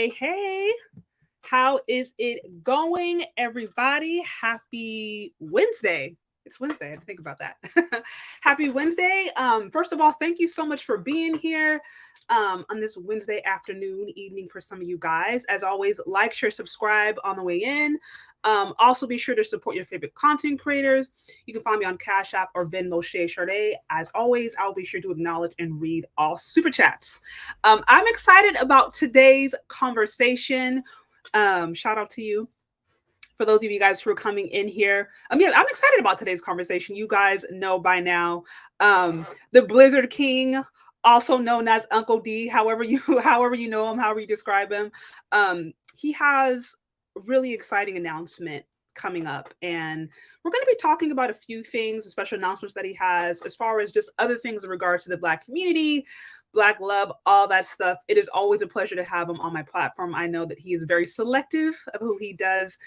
Hey. How is it going, everybody? Happy Wednesday. It's Wednesday. I had to think about that. Happy Wednesday. First of all, thank you so much for being here on this Wednesday afternoon, evening for some of you guys. As always, like, share, subscribe on the way in. Also, be sure to support your favorite content creators. You can find me on Cash App or Venmo Shay Sade. As always, I'll be sure to acknowledge and read all super chats. I'm excited about today's conversation. Shout out to you. For those of you guys who are coming in here, I'm excited about today's conversation. You guys know by now, the Blizzard King, also known as Uncle D, however you know him, however you describe him, he has a really exciting announcement coming up, and we're going to be talking about a few things, special announcements that he has, as far as just other things in regards to the Black community, Black love, all that stuff. It is always a pleasure to have him on my platform. I know that he is very selective of who he does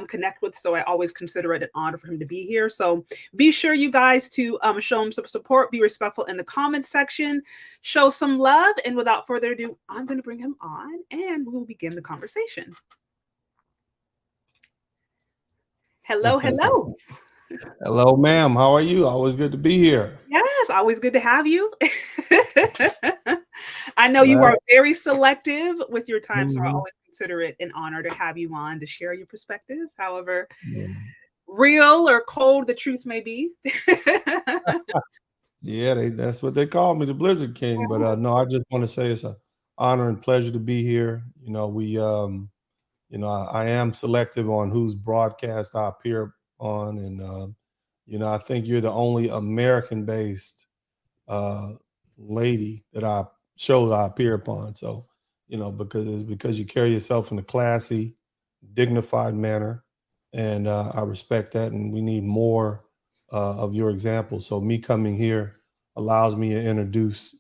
connect with, so I always consider it an honor for him to be here. So be sure, you guys, to show him some support, be respectful in the comment section, show some love, and without further ado, I'm going to bring him on and we'll begin the conversation. Hello. Hello, ma'am. How are you? Always good to be here. Yes, always good to have you. I know you are very selective with your time, so I always consider it an honor to have you on to share your perspective, however real or cold the truth may be. Yeah, that's what they call me, the Blizzard King. But no, I just want to say it's an honor and pleasure to be here. I am selective on whose broadcast I appear on, and I think you're the only American-based lady that I appear upon. So, because you carry yourself in a classy, dignified manner, and I respect that, and we need more of your example. So me coming here allows me to introduce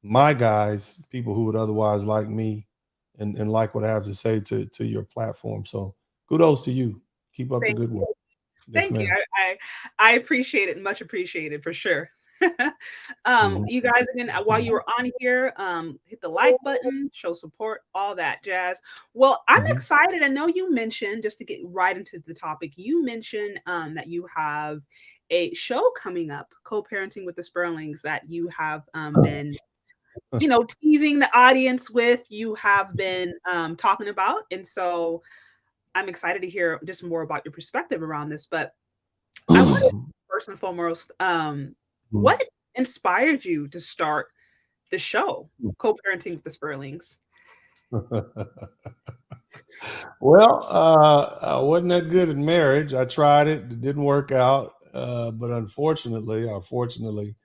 my guys, people who would otherwise like me and like what I have to say to your platform. So kudos to you. Keep up the good work. Yes, thank you. I appreciate it. Much appreciated, for sure. You guys, again, while you were on here, hit the like button, show support, all that jazz. Well, I'm excited. I know you mentioned, just to get right into the topic, you mentioned that you have a show coming up, Co-Parenting with the Spurlings, that you have been teasing the audience with, you have been talking about. And so I'm excited to hear just more about your perspective around this. But I want to, first and foremost, what inspired you to start the show, Co-Parenting with the Spurlings? Well, I wasn't that good at marriage. I tried it. It didn't work out. But unfortunately, or fortunately,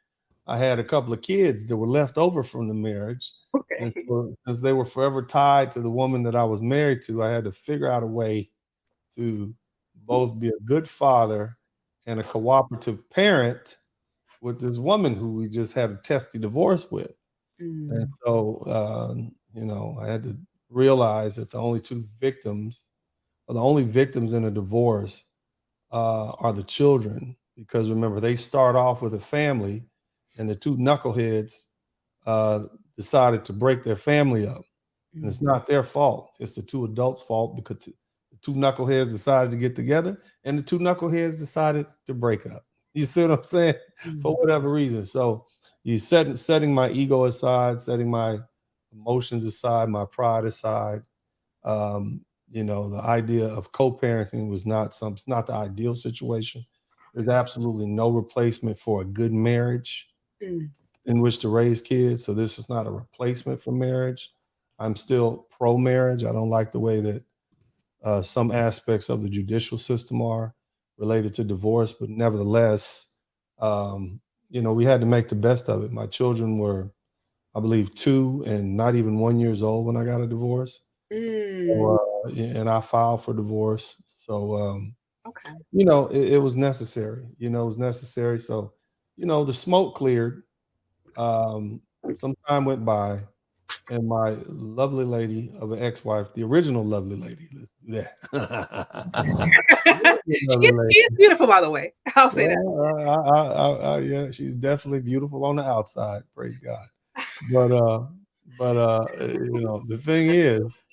I had a couple of kids that were left over from the marriage. Okay. And so, since they were forever tied to the woman that I was married to, I had to figure out a way to both be a good father and a cooperative parent with this woman who we just had a testy divorce with. And so, I had to realize that the only victims in a divorce are the children, because remember, they start off with a family, and the two knuckleheads decided to break their family up. And it's not their fault. It's the two adults' fault, because the two knuckleheads decided to get together, and the two knuckleheads decided to break up. You see what I'm saying? For whatever reason. So you setting my ego aside, setting my emotions aside, my pride aside. The idea of co-parenting was not the ideal situation. There's absolutely no replacement for a good marriage in which to raise kids. So this is not a replacement for marriage. I'm still pro-marriage. I don't like the way that some aspects of the judicial system are related to divorce, but nevertheless, we had to make the best of it. My children were, I believe, 2 and not even 1 year old when I got a divorce. So, and I filed for divorce. So, okay. It was necessary. So, the smoke cleared. Some time went by, and my lovely lady of an ex-wife, the original lovely lady, let's do that. She is beautiful, by the way. I'll say that. Yeah, she's definitely beautiful on the outside. Praise God. But the thing is,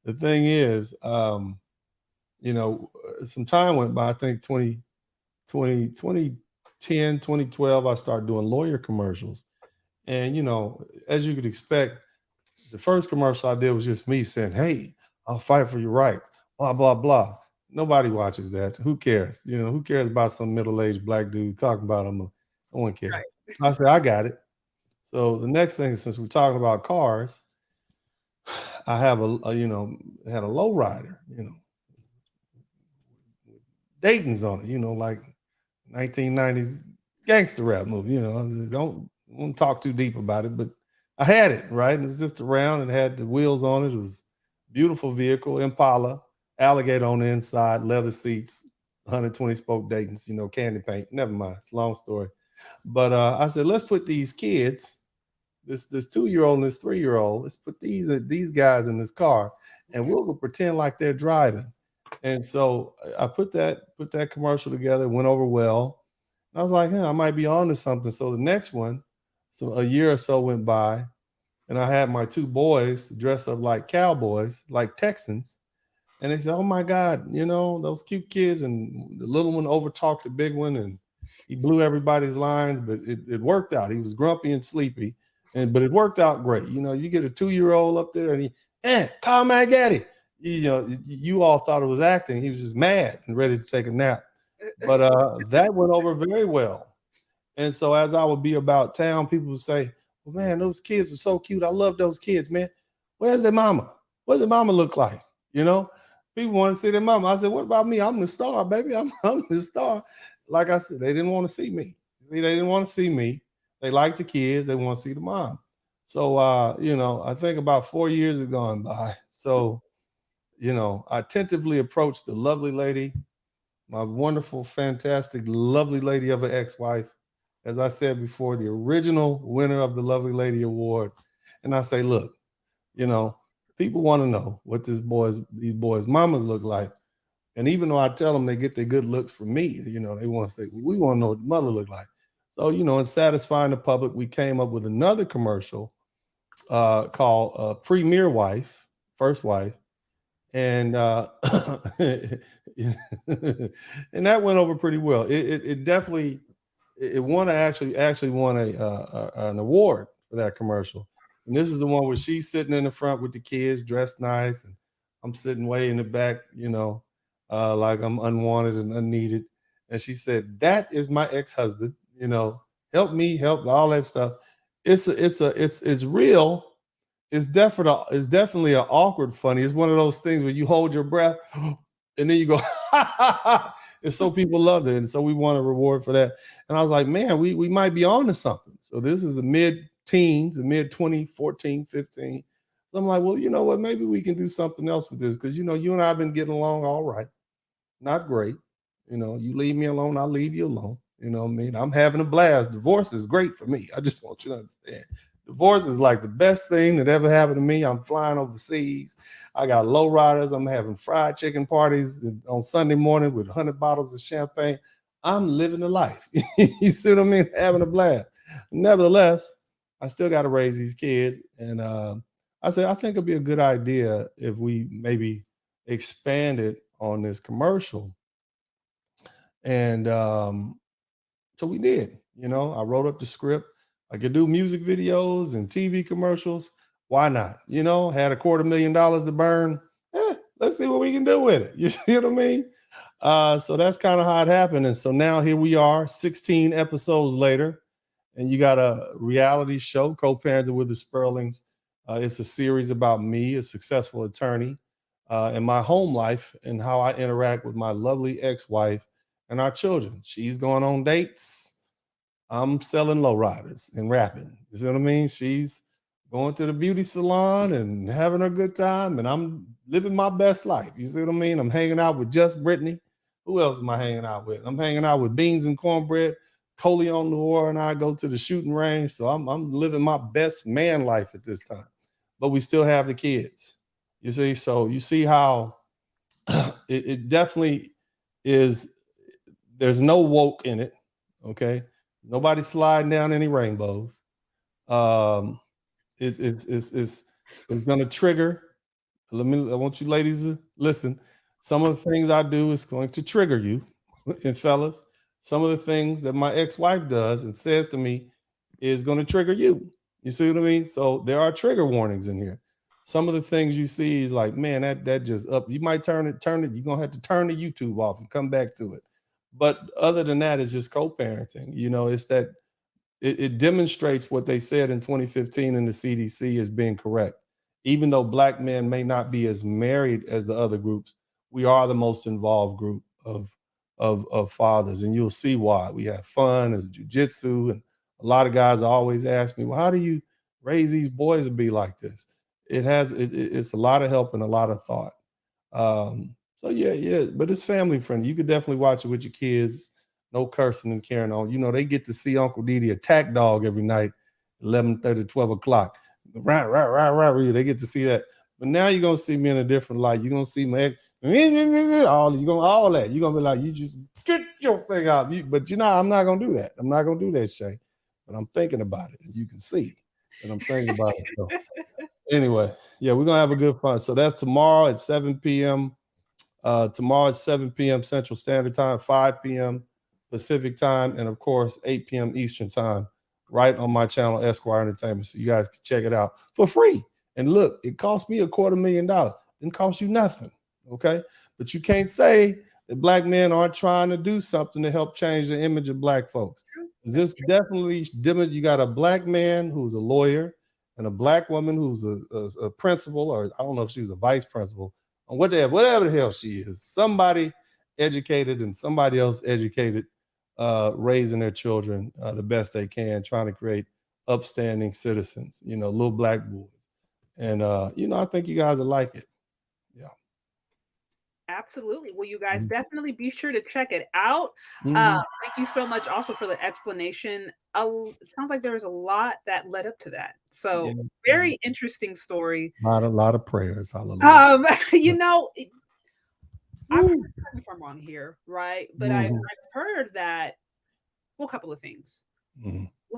the thing is, you know, some time went by. I think 2010, 2012, I started doing lawyer commercials. And, you know, as you could expect, the first commercial I did was just me saying, "Hey, I'll fight for your rights," blah, blah, blah. Nobody watches that. Who cares? You know, who cares about some middle-aged black dude talking about him? No one cares. Right. I said, I got it. So the next thing, since we're talking about cars, I have you know, had a lowrider, you know, Dayton's on it, you know, like 1990s gangster rap movie. You know, don't won't talk too deep about it, but I had it right. It was just around and had the wheels on it. It was a beautiful vehicle, Impala, alligator on the inside, leather seats, 120 spoke Dayton's, you know, candy paint. Never mind, it's a long story. But I said, let's put these kids, this 2-year-old and this 3-year-old, let's put these guys in this car, and we'll pretend like they're driving. And so I put that commercial together, went over well. I was like, I might be on to something. So the next one, so a year or so went by, and I had my 2 boys dressed up like cowboys, like Texans. And they said, "Oh my God, you know, those cute kids." And the little one overtalked the big one, and he blew everybody's lines, but it worked out. He was grumpy and sleepy, but it worked out great. You know, you get a 2-year-old up there, and call my daddy. You know, you all thought it was acting. He was just mad and ready to take a nap. But that went over very well. And so as I would be about town, people would say, "Well, man, those kids are so cute. I love those kids, man. Where's their mama? What does their mama look like?" You know, people want to see their mama. I said, "What about me? I'm the star, baby. I'm the star." Like I said, they didn't want to see me. See, they didn't want to see me. They like the kids. They want to see the mom. So, you know, I think about 4 years have gone by. So, you know, I tentatively approached the lovely lady, my wonderful, fantastic, lovely lady of an ex-wife. As I said before, the original winner of the Lovely Lady Award. And I say, look, you know, people want to know what these boys' mamas look like. And even though I tell them they get their good looks from me, you know, they want to say, we want to know what the mother look like. So, you know, in satisfying the public, we came up with another commercial called Premier Wife, First Wife. And and that went over pretty well. It definitely it won actually won an award for that commercial. And this is the one where she's sitting in the front with the kids, dressed nice, and I'm sitting way in the back, you know, like I'm unwanted and unneeded. And she said, "That is my ex-husband. You know, help me, help all that stuff." It's real. It's definitely an awkward funny. It's one of those things where you hold your breath and then you go, and so people loved it. And so we won a reward for that. And I was like, man, we might be on to something. So this is the mid-teens, the mid-2014, 15. So I'm like, well, you know what? Maybe we can do something else with this. Because, you know, you and I have been getting along all right. Not great. You know, you leave me alone, I'll leave you alone. You know what I mean? I'm having a blast. Divorce is great for me. I just want you to understand. Divorce is like the best thing that ever happened to me. I'm flying overseas. I got low riders. I'm having fried chicken parties on Sunday morning with 100 bottles of champagne. I'm living the life. You see what I mean? Having a blast. Nevertheless, I still got to raise these kids. And I said, I think it'd be a good idea if we maybe expanded on this commercial. And so we did. You know, I wrote up the script. I could do music videos and TV commercials. Why not? You know, had $250,000 to burn. Let's see what we can do with it. You see what I mean? So that's kind of how it happened. And so now here we are, 16 episodes later, and you got a reality show, Co-Parenting with the Spurlings. It's a series about me, a successful attorney, and my home life and how I interact with my lovely ex-wife and our children. She's going on dates. I'm selling lowriders and rapping. You see what I mean? She's going to the beauty salon and having a good time, and I'm living my best life. You see what I mean? I'm hanging out with Just Brittany. Who else am I hanging out with? I'm hanging out with Beans and Cornbread. Coleon Noir and I go to the shooting range. So I'm living my best man life at this time. But we still have the kids. You see? So you see how it definitely is. There's no woke in it. Okay. Nobody sliding down any rainbows. It's going to trigger I want you ladies to listen. Some of the things I do is going to trigger you. And fellas, some of the things that my ex-wife does and says to me is going to trigger you. You see what I mean? So there are trigger warnings in here. Some of the things you see is like, man, that just up. You might turn it. You're gonna have to turn the YouTube off and come back to it. But other than that, it's just co-parenting. It's that it demonstrates what they said in 2015 in the CDC as being correct. Even though Black men may not be as married as the other groups, we are the most involved group of fathers, and you'll see why. We have fun, there's jujitsu, and a lot of guys always ask me, well, how do you raise these boys to be like this? It's a lot of help and a lot of thought. So yeah, but it's family friendly. You could definitely watch it with your kids. No cursing and carrying on. They get to see Uncle Didi attack dog every night, 11:30, 12 o'clock. They get to see that. But now you're gonna see me in a different light. You're gonna see my all that. You're gonna be like, you just get your thing out. But I'm not gonna do that. I'm not gonna do that, Shay. But I'm thinking about it, and you can see that I'm thinking about it. So anyway, yeah, we're gonna have a good fun. So that's tomorrow at 7 p.m. Tomorrow at 7 p.m. Central Standard Time, 5 p.m. Pacific Time, and of course 8 p.m. Eastern Time, right on my channel, Esquire Entertainment. So you guys can check it out for free. And look, it cost me $250,000. Didn't cost you nothing, okay? But you can't say that Black men aren't trying to do something to help change the image of Black folks. This definitely, you got a Black man who's a lawyer and a Black woman who's a principal, or I don't know if she was a vice principal, or whatever the hell she is. Somebody educated and somebody else educated, raising their children the best they can, trying to create upstanding citizens, little Black boys. And, I think you guys will like it. Yeah. Absolutely. Well, you guys definitely be sure to check it out. Thank you so much also for the explanation. It sounds like there was a lot that led up to that. So very interesting story. A lot of prayers. Hallelujah. I'm if I'm wrong here, right? But I've heard that, well, a couple of things.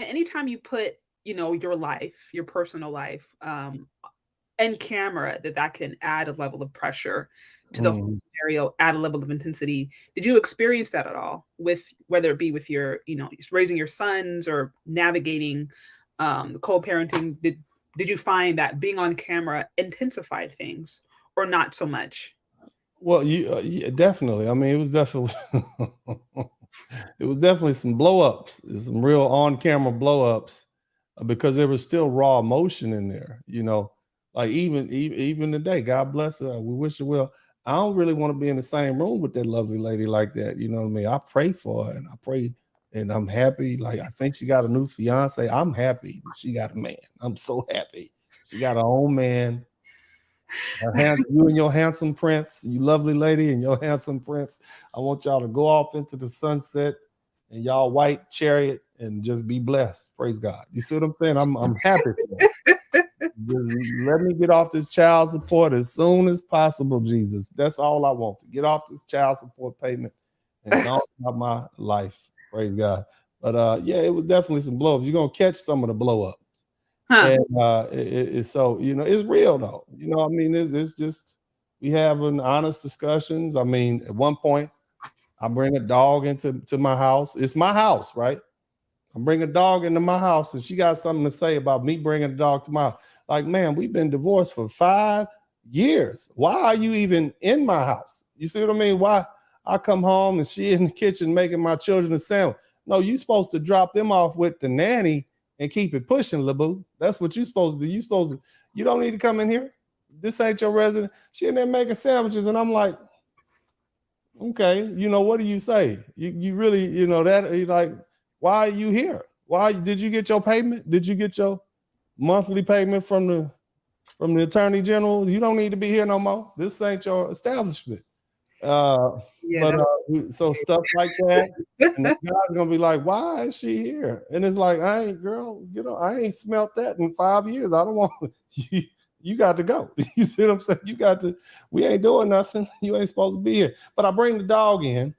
Anytime you put, your life, your personal life, and camera, that can add a level of pressure to the whole scenario, add a level of intensity. Did you experience that at all with, whether it be with your, raising your sons or navigating co-parenting? Did you find that being on camera intensified things or not so much? Well, yeah, definitely. I mean, it was definitely some blow-ups, some real on-camera blow-ups, because there was still raw emotion in there, Like even today, God bless her. We wish her well. I don't really want to be in the same room with that lovely lady like that. You know what I mean? I pray for her and I pray, and I'm happy. Like, I think she got a new fiance. I'm happy that she got a man. I'm so happy. She got her own man. You and your handsome prince, you lovely lady and your handsome prince. I want y'all to go off into the sunset and y'all white chariot and just be blessed. Praise God. You see what I'm saying? I'm happy for that. Just let me get off this child support as soon as possible, Jesus. That's all I want, to get off this child support payment and go about my life. Praise God. But yeah, it was definitely some blow-ups. You're gonna catch some of the blow-ups. And so, it's real though. I mean, it's just, we having honest discussions. I mean, at one point, I bring a dog into my house. It's my house, right? I bring a dog into my house, and she got something to say about me bringing a dog to my house. Like, man, we've been divorced for 5 years. Why are you even in my house? You see what I mean? Why I come home and she in the kitchen making my children a sandwich? No, you're supposed to drop them off with the nanny and keep it pushing, LaBoo. That's what you're supposed to do. You don't need to come in here. This ain't your resident. She in there making sandwiches, and I'm like, okay, what do you say? You really, that, you're like, why are you here? Why did you get your payment? Did you get your monthly payment from the attorney general? You don't need to be here no more. This ain't your establishment. So stuff like that, and the guy's gonna be like, why is she here? And it's like, I ain't smelt that in 5 years. I don't want you. You got to go. You see what I'm saying? We ain't doing nothing. You ain't supposed to be here. But I bring the dog in,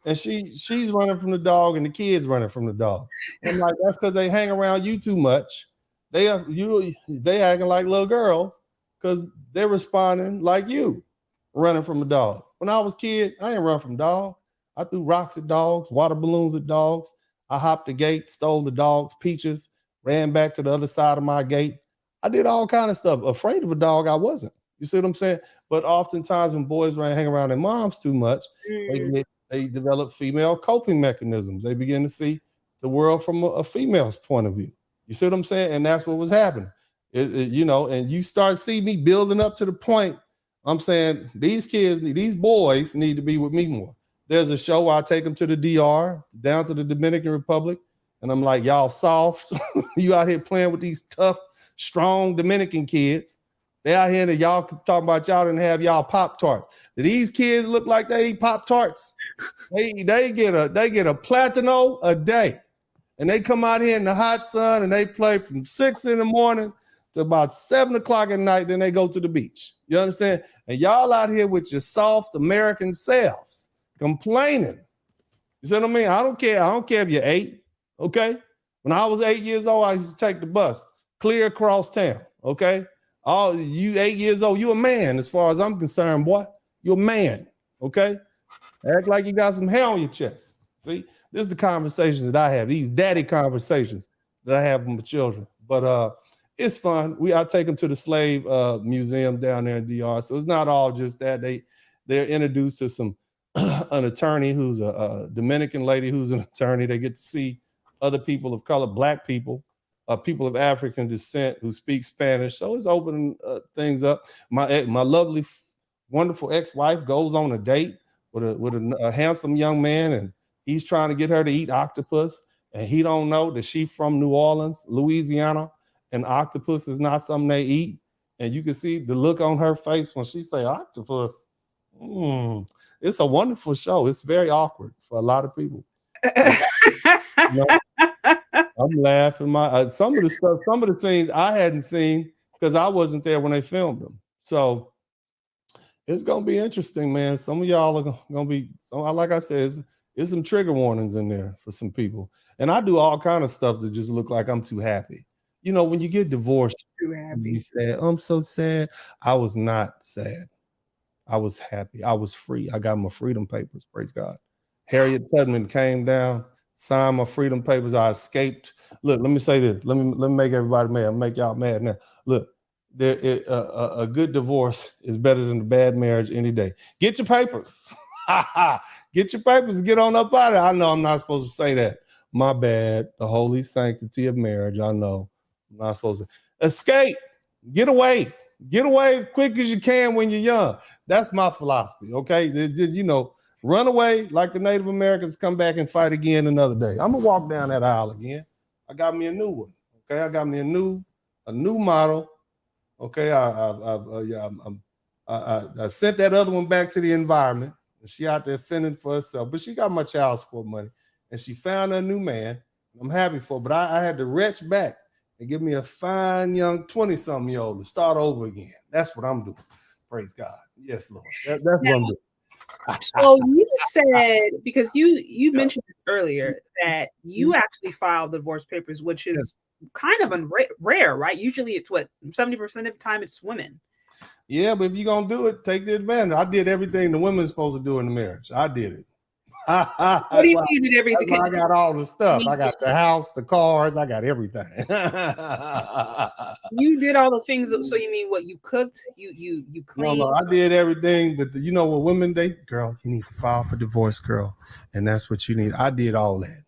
and she's running from the dog, and the kids running from the dog. And I'm like, that's because they hang around you too much. They acting like little girls, because they're responding like you, running from a dog. When I was a kid, I ain't run from dogs. I threw rocks at dogs, water balloons at dogs. I hopped the gate, stole the dog's peaches, ran back to the other side of my gate. I did all kind of stuff. Afraid of a dog, I wasn't. You see what I'm saying? But oftentimes when boys hang around their moms too much, they develop female coping mechanisms. They begin to see the world from a female's point of view. You see what I'm saying? And that's what was happening. And you start seeing me building up to the point. I'm saying these boys need to be with me more. There's a show where I take them to the DR, down to the Dominican Republic, and I'm like, y'all soft. You out here playing with these tough, strong Dominican kids. They out here and y'all talking about y'all didn't have y'all Pop-Tarts. Do these kids look like they eat Pop-Tarts? They get a Platano a day. And they come out here in the hot sun and they play from 6 in the morning to about 7 o'clock at night, then they go to the beach. You understand? And y'all out here with your soft American selves complaining. You see what I mean? I don't care. I don't care if you're 8, okay? When I was 8 years old, I used to take the bus clear across town, okay? Oh, you 8 years old, you a man as far as I'm concerned, boy. You're a man, okay? Act like you got some hair on your chest. See? This is the conversations that I have, these daddy conversations that I have with my children. But it's fun. I take them to the slave museum down there in DR. So it's not all just that. They're introduced to an attorney who's a Dominican lady who's an attorney. They get to see other people of color, Black people, people of African descent who speak Spanish. So it's opening things up. My lovely, wonderful ex-wife goes on a date with a handsome young man, and he's trying to get her to eat octopus, and he don't know that she's from New Orleans, Louisiana, and octopus is not something they eat. And you can see the look on her face when she say octopus. It's a wonderful show. It's very awkward for a lot of people. I'm laughing. Some of the scenes I hadn't seen because I wasn't there when they filmed them. So it's gonna be interesting, man. Some of y'all are gonna be, like I said, there's some trigger warnings in there for some people. And I do all kind of stuff that just look like I'm too happy. You know, when you get divorced, you sad. I'm so sad. I was not sad. I was happy. I was free. I got my freedom papers. Praise God. Harriet Tubman came down, signed my freedom papers. I escaped. Look, let me say this. Let me make everybody mad. Make y'all mad now. Look, a good divorce is better than a bad marriage any day. Get your papers. Get your papers. Get on up out of it. I know I'm not supposed to say that. My bad. The holy sanctity of marriage. I know I'm not supposed to. Escape. Get away. Get away as quick as you can when you're young. That's my philosophy, okay? Run away like the Native Americans, come back and fight again another day. I'm going to walk down that aisle again. I got me a new one, okay? I got me a new model, okay? I sent that other one back to the environment. She out there fending for herself, but she got my child support money, and she found a new man. I'm happy for her, but I had to retch back and give me a fine young 20-something-year-old to start over again. That's what I'm doing. Praise God. Yes, Lord. That's what I'm doing. So you said, because you mentioned earlier that you actually filed divorce papers, which is kind of rare, right? Usually it's 70% of the time it's women. Yeah, but if you're going to do it, take the advantage. I did everything the women's supposed to do in the marriage. I did it. What do you mean you did everything? I got all the stuff. I got the house, the cars. I got everything. You did all the things. So you mean what you cooked? You cleaned? No, I did everything that what women girl, you need to file for divorce, girl, and that's what you need. I did all that.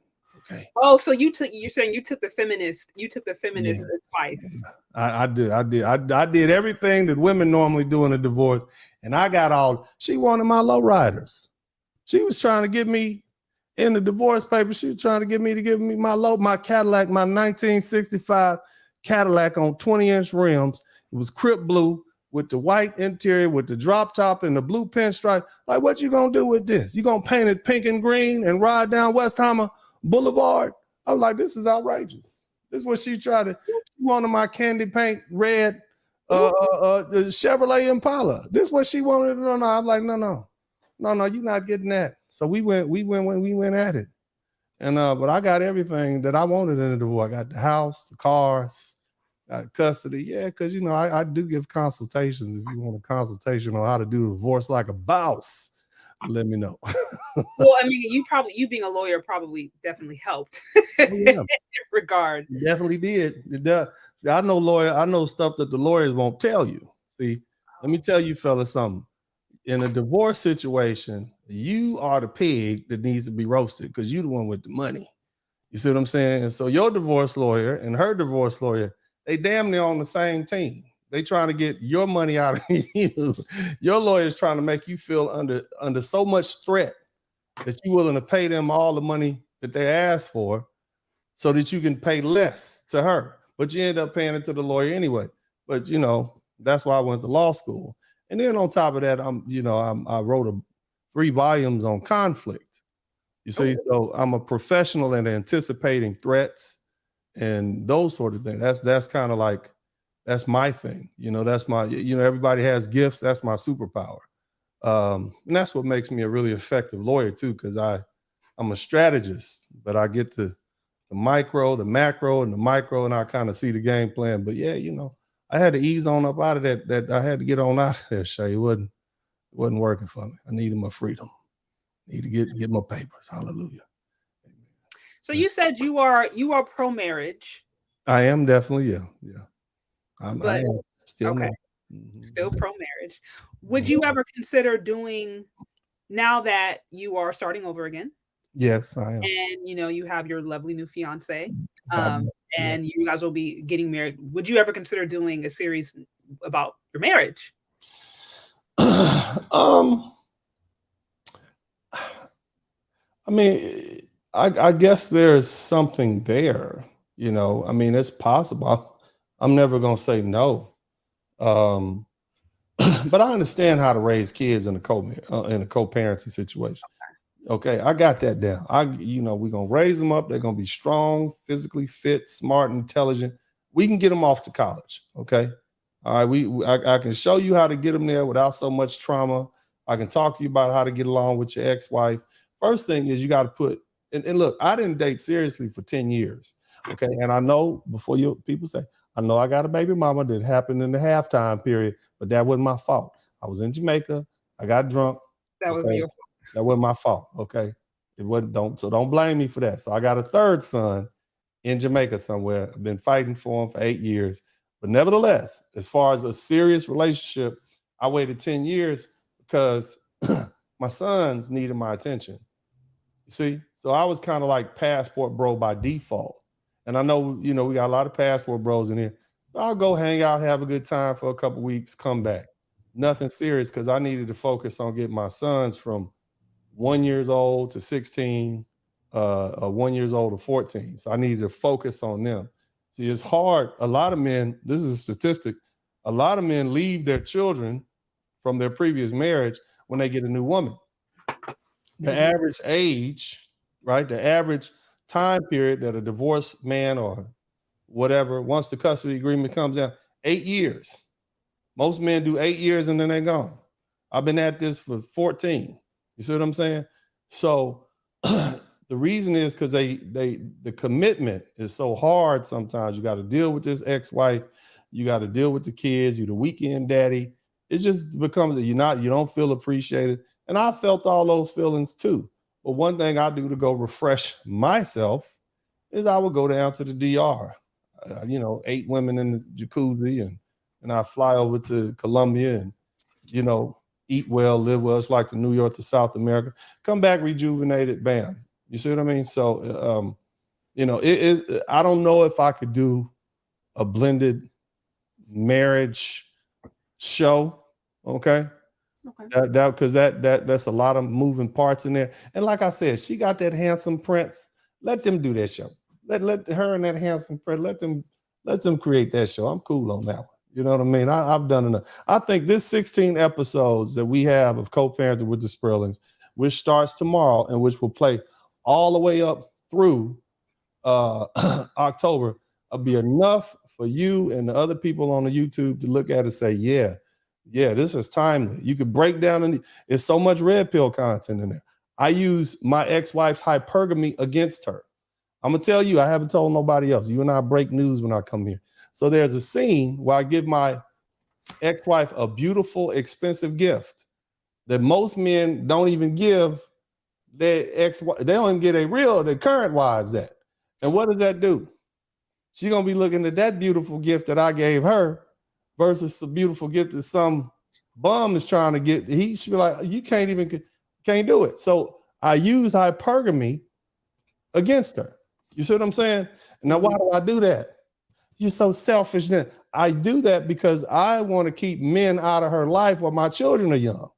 Okay. Oh, so you're saying you took the feminist advice. I did everything that women normally do in a divorce, and I got she wanted my lowriders. She was trying to get me in the divorce paper. She was trying to give me my Cadillac, my 1965 Cadillac on 20-inch rims. It was Crip blue with the white interior, with the drop top and the blue pinstripe. Like, what you gonna do with this? You gonna paint it pink and green and ride down Westheimer Boulevard? I was like, this is outrageous. This is what she tried to. She wanted my candy paint red, the Chevrolet Impala. This is what she wanted. No, I'm like, no, you're not getting that. So we went at it. And but I got everything that I wanted in the divorce. I got the house, the cars, Custody. Yeah, because you know, I do give consultations. If you want a consultation on how to do a divorce like a boss, let me know. Well, I mean, you being a lawyer probably definitely helped Oh, in yeah. regard. It definitely did. See, I know stuff that the lawyers won't tell you. See, let me tell you, fellas, something. In a divorce situation, you are the pig that needs to be roasted because you're the one with the money. You see what I'm saying? And so your divorce lawyer and her divorce lawyer, they damn near on the same team. They trying to get your money out of you. Your lawyer is trying to make you feel under so much threat that you're willing to pay them all the money that they asked for so that you can pay less to her. But you end up paying it to the lawyer anyway. But you know, that's why I went to law school. And then on top of that, I wrote 3 volumes on conflict. You see, so I'm a professional in anticipating threats and those sort of things. That's kind of like, that's my thing. You know, that's my, you know, everybody has gifts. That's my superpower. And that's what makes me a really effective lawyer too, because I'm a strategist, but I get the micro, the macro, and the micro, and I kind of see the game plan. But yeah, you know, I had to ease on up out of that I had to get on out of there, Shay. It wasn't working for me. I needed my freedom. Need to get my papers. Hallelujah. So you said you are pro marriage. I am definitely, yeah. I But am still okay, not. still pro marriage. Would you ever consider doing, now that you are starting over again? Yes, I am. And you know, you have your lovely new fiance, God bless. and you guys will be getting married. Would you ever consider doing a series about your marriage? I mean, I guess there's something there, you know. I mean, it's possible. I'm never gonna say no. Um, but I understand how to raise kids in a co-parenting situation. Okay, I got that down. We're gonna raise them up. They're gonna be strong, physically fit, smart, intelligent. We can get them off to college. Okay, all right. I can show you how to get them there without so much trauma. I can talk to you about how to get along with your ex-wife. First thing is you got to put. And look, I didn't date seriously for 10 years. Okay, and I know before people say, I know I got a baby mama that happened in the halftime period, but that wasn't my fault. I was in Jamaica. I got drunk. That was Okay. your fault. That wasn't my fault. Okay. It wasn't, don't blame me for that. So I got a third son in Jamaica somewhere. I've been fighting for him for 8 years. But nevertheless, as far as a serious relationship, I waited 10 years because my sons needed my attention. You see? So I was kind of like passport bro by default. And I know, we got a lot of passport bros in here. So I'll go hang out, have a good time for a couple weeks, come back. Nothing serious because I needed to focus on getting my sons from 1 year old to 16, 1 year old to 14. So I needed to focus on them. See, it's hard. A lot of men, this is a statistic, a lot of men leave their children from their previous marriage when they get a new woman. The average age, right? The average time period that a divorced man or whatever, once the custody agreement comes down, 8 years. Most men do 8 years and then they're gone. I've been at this for 14. You see what I'm saying? So the reason is because the commitment is so hard sometimes. You got to deal with this ex-wife, you got to deal with the kids, you're the weekend daddy. It just becomes you don't feel appreciated. And I felt all those feelings too. But one thing I do to go refresh myself is I would go down to the DR. 8 women in the jacuzzi, and I fly over to Colombia and, eat well, live well. It's like the New York to South America. Come back rejuvenated, bam. You see what I mean? So, I don't know if I could do a blended marriage show. Okay. Because that's a lot of moving parts in there. And like I said, she got that handsome prince. Let them do that show. Let her and that handsome prince, let them create that show. I'm cool on that one. You know what I mean? I've done enough. I think this 16 episodes that we have of Co-Parenting with the Spurlings, which starts tomorrow and which will play all the way up through October, will be enough for you and the other people on the YouTube to look at and say, yeah, this is timely. You could break down, and there's so much red pill content in there. I use my ex-wife's hypergamy against her. I'm going to tell you, I haven't told nobody else. You and I break news when I come here. So there's a scene where I give my ex-wife a beautiful, expensive gift that most men don't even give their ex-wife. They don't even get their current wives that. And what does that do? She's gonna be looking at that beautiful gift that I gave her versus a beautiful gift that some bum is trying to get. He should be like, you can't do it. So I use hypergamy against her. You see what I'm saying? Now, why do I do that? You're so selfish. Then I do that because I want to keep men out of her life while my children are young.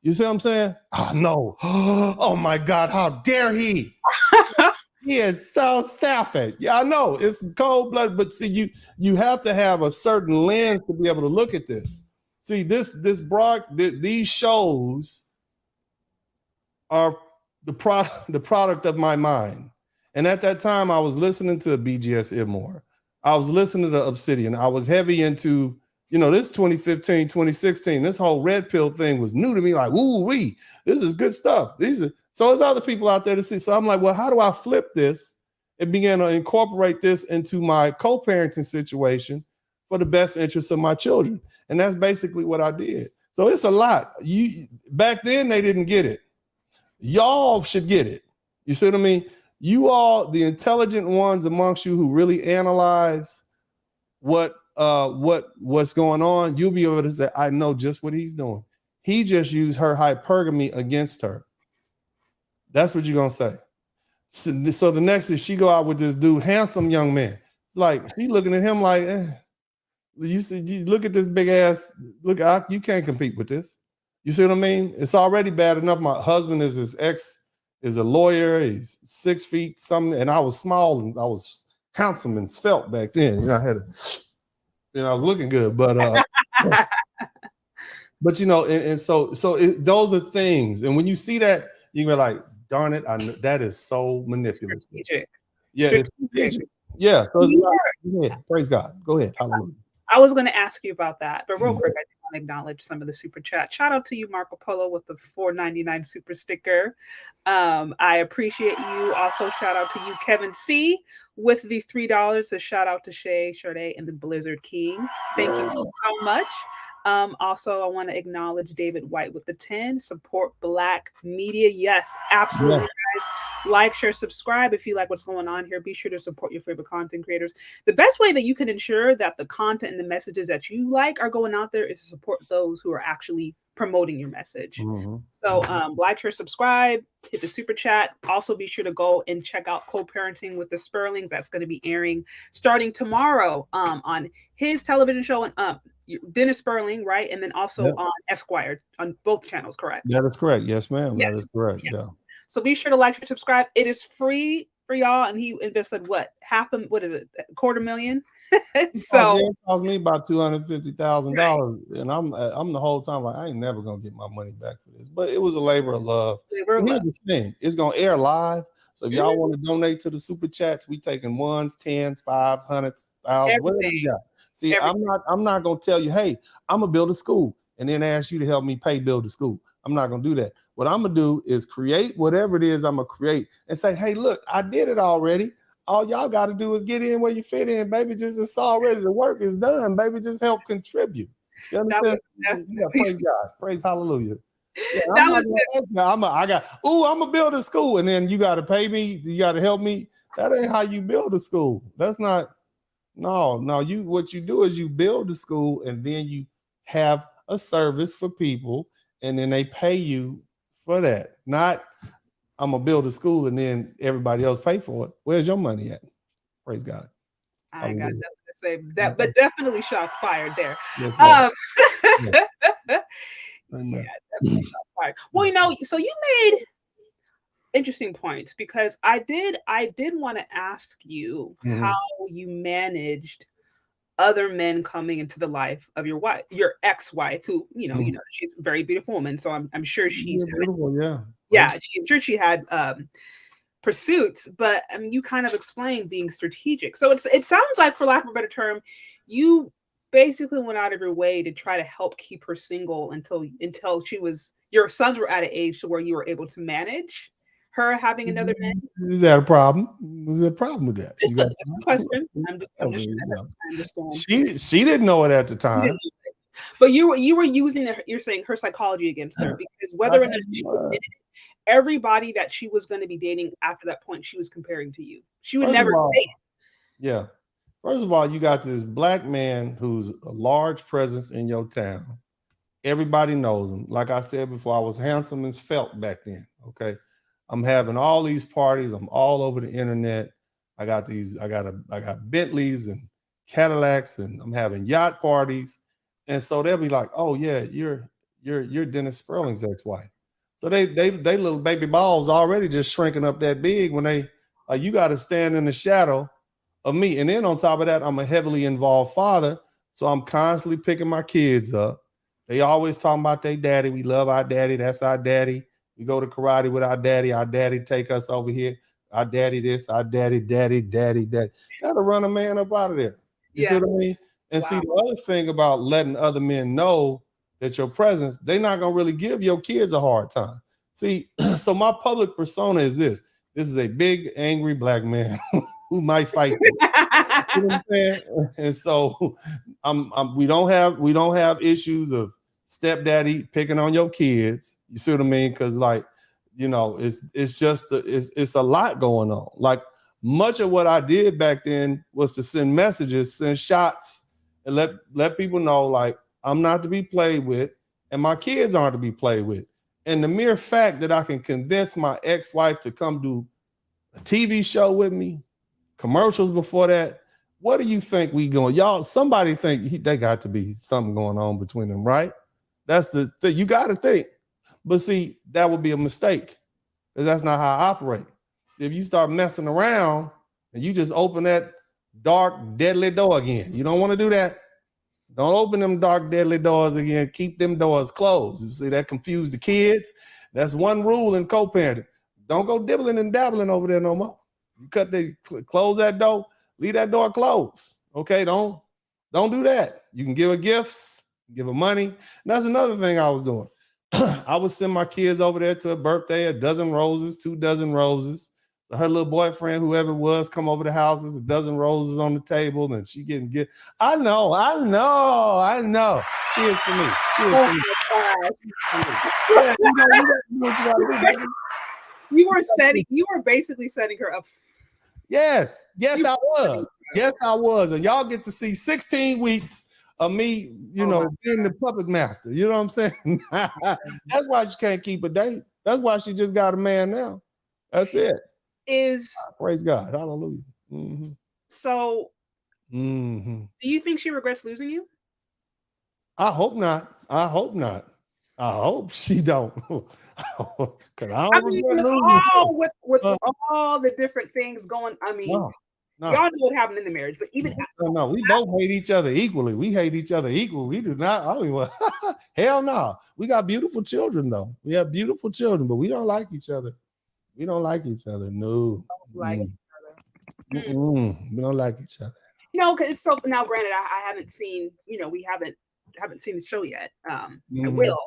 You see what I'm saying? Oh no. Oh my God, how dare he? He is so selfish. Yeah, I know it's cold blooded, but see, you have to have a certain lens to be able to look at this. See, these shows are the product of my mind. And at that time, I was listening to BGS Idmore. I was listening to Obsidian. I was heavy into, this 2015, 2016, this whole red pill thing was new to me. Like, ooh wee, this is good stuff. So there's other people out there to see. So I'm like, well, how do I flip this and begin to incorporate this into my co-parenting situation for the best interests of my children? And that's basically what I did. So it's a lot. Back then they didn't get it. Y'all should get it. You see what I mean? You all, the intelligent ones amongst you who really analyze what's going on, you'll be able to say, I know just what he's doing. He just used her hypergamy against her. That's what you're gonna say. So the next is she go out with this dude, handsome young man. Like she looking at him like, you look at this big ass. Look, you can't compete with this. You see what I mean? It's already bad enough. My husband is his ex, is a lawyer. He's 6 feet something, and I was small and I was handsome and svelte back then. I had I was looking good, but but those are things. And when you see that, you can be like, darn it, that is so manipulative. Strategic. Yeah, it's strategic. Yeah. So praise God. Go ahead. Hallelujah. I was going to ask you about that, but real quick, I just want to acknowledge some of the super chat. Shout out to you, Marco Polo, with the $4.99 super sticker. I appreciate you. Also, shout out to you, Kevin C, with the $3. A shout out to Shay, Sade, and the Blizzard King. Thank you so much. Also, I want to acknowledge David White with the 10. Support Black media. Yes, absolutely, guys. Like, share, subscribe if you like what's going on here. Be sure to support your favorite content creators. The best way that you can ensure that the content and the messages that you like are going out there is to support those who are actually promoting your message. So like, share, subscribe, hit the super chat. Also be sure to go and check out Co-Parenting with the Spurlings. That's going to be airing starting tomorrow on his television show and Dennis Spurling, right? And then also on Esquire on both channels, correct? That is correct. Yes, ma'am. Yes. That is correct. Yeah. So be sure to like, share, subscribe. It is free for y'all. And he invested $250,000? So it cost me about $250,000, and I'm the whole time like, I ain't never gonna get my money back for this. But it was a labor of love. Here's the thing: it's gonna air live. So if y'all want to donate to the super chats, we taking ones, tens, fives, hundreds, thousands, whatever you got. See, I'm not gonna tell you, hey, I'm gonna build a school and then ask you to help me build the school. I'm not gonna do that. What I'm gonna do is create whatever it is I'm gonna create and say, hey, look, I did it already. All y'all got to do is get in where you fit in, baby. It's already, the work is done, baby. Just help contribute. You understand? Praise God. Praise hallelujah. Yeah, I'm gonna build a school, and then you got to pay me. You got to help me. That ain't how you build a school. That's not. No. What you do is you build the school, and then you have a service for people, and then they pay you for that. Not, I'm gonna build a school and then everybody else pay for it. Where's your money at? Praise God. I got nothing to say that, but definitely shots fired there. Yes, definitely shots fired. Well, so you made interesting points, because I did want to ask you how you managed other men coming into the life of your ex-wife, who she's a very beautiful woman. So I'm sure she's beautiful, I'm sure she had pursuits, but I mean, you kind of explained being strategic. So it sounds like, for lack of a better term, you basically went out of your way to try to help keep her single until your sons were at an age to where you were able to manage her having another man? Is that a problem? Is there a problem with that? Just a question. I'm just I understand. She didn't know it at the You time. didn't know it. But you were using you're saying her psychology against her, because whether or not she admitted it, everybody that she was going to be dating after that point, she was comparing to you. She would never say it. Yeah. First of all, you got this black man who's a large presence in your town. Everybody knows him. Like I said before, I was handsome as felt back then. Okay. I'm having all these parties. I'm all over the internet. I got Bentleys and Cadillacs, and I'm having yacht parties. And so they'll be like, oh yeah, you're Dennis Spurling's ex-wife. So they little baby balls already just shrinking up that big when they you got to stand in the shadow of me. And then on top of that, I'm a heavily involved father. So I'm constantly picking my kids up. They always talking about their daddy. We love our daddy. That's our daddy. We go to karate with our daddy. Our daddy take us over here. Our daddy this, our daddy. Gotta run a man up out of there. You see what I mean? And see, the other thing about letting other men know that your presence, they're not gonna really give your kids a hard time. See, so my public persona is this. This is a big, angry black man who might fight. You know what I'm saying? And so we don't have issues of stepdaddy picking on your kids. You see what I mean? Because like, you know, it's a lot going on. Like much of what I did back then was to send messages, send shots, and let people know like I'm not to be played with, and my kids aren't to be played with. And the mere fact that I can convince my ex-wife to come do a TV show with me, commercials before that, what do you think we going? Y'all, somebody think they got to be something going on between them, right? That's the thing. You got to think. But see, that would be a mistake because that's not how I operate. See, if you start messing around and you just open that dark, deadly door again, you don't want to do that. Don't open them dark, deadly doors again. Keep them doors closed. You see, that confused the kids. That's one rule in co-parenting. Don't go dibbling and dabbling over there no more. You close that door, leave that door closed. Okay, don't do that. You can give her gifts, give her money. And that's another thing I was doing. I would send my kids over there to a birthday, a dozen roses, 2 dozen roses. So her little boyfriend, whoever it was, come over the houses, a dozen roses on the table, and she getting gift. I know. Cheers for me. Yeah, you were basically setting her up. Yes, I was. And y'all get to see 16 weeks of me, being the puppet master. You know what I'm saying? That's why she can't keep a date. That's why she just got a man now. That's it. Praise God. Hallelujah. Mm-hmm. So, do you think she regrets losing you? I hope not. I hope she don't. Because with all the different things going, I mean, y'all know what happened in the marriage, but even no, we both hate each other equally. We hate each other equally. We do not. Hell no. We got beautiful children though. We have beautiful children, but we don't like each other. We don't like each other. No. We don't like each other. No, because it's so. Now, granted, I haven't seen. We haven't seen the show yet. I will,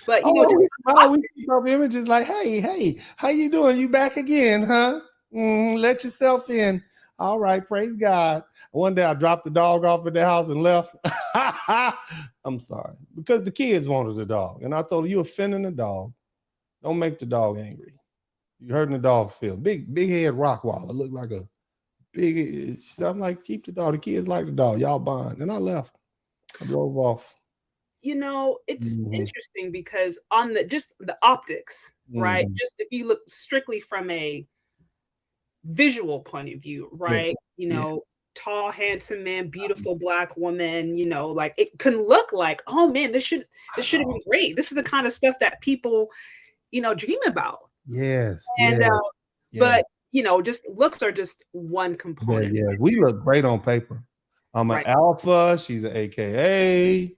but we keep up images like, hey, how you doing? You back again, huh? Let yourself in. All right, praise God. One day I dropped the dog off at the house and left. I'm sorry because the kids wanted the dog, and I told her, you offending the dog. Don't make the dog angry. You hurting the dog feel. Big head Rottweiler. Look like a big. I'm like, keep the dog. The kids like the dog. Y'all bond. And I left. I drove off. It's interesting because on the optics, right? Just if you look strictly from a visual point of view, right? Tall, handsome man, beautiful black woman, like it can look like, oh man, this should have been great. This is the kind of stuff that people, dream about. Yes. But just looks are just one component. Yeah. We look great on paper. I'm an alpha. She's an AKA.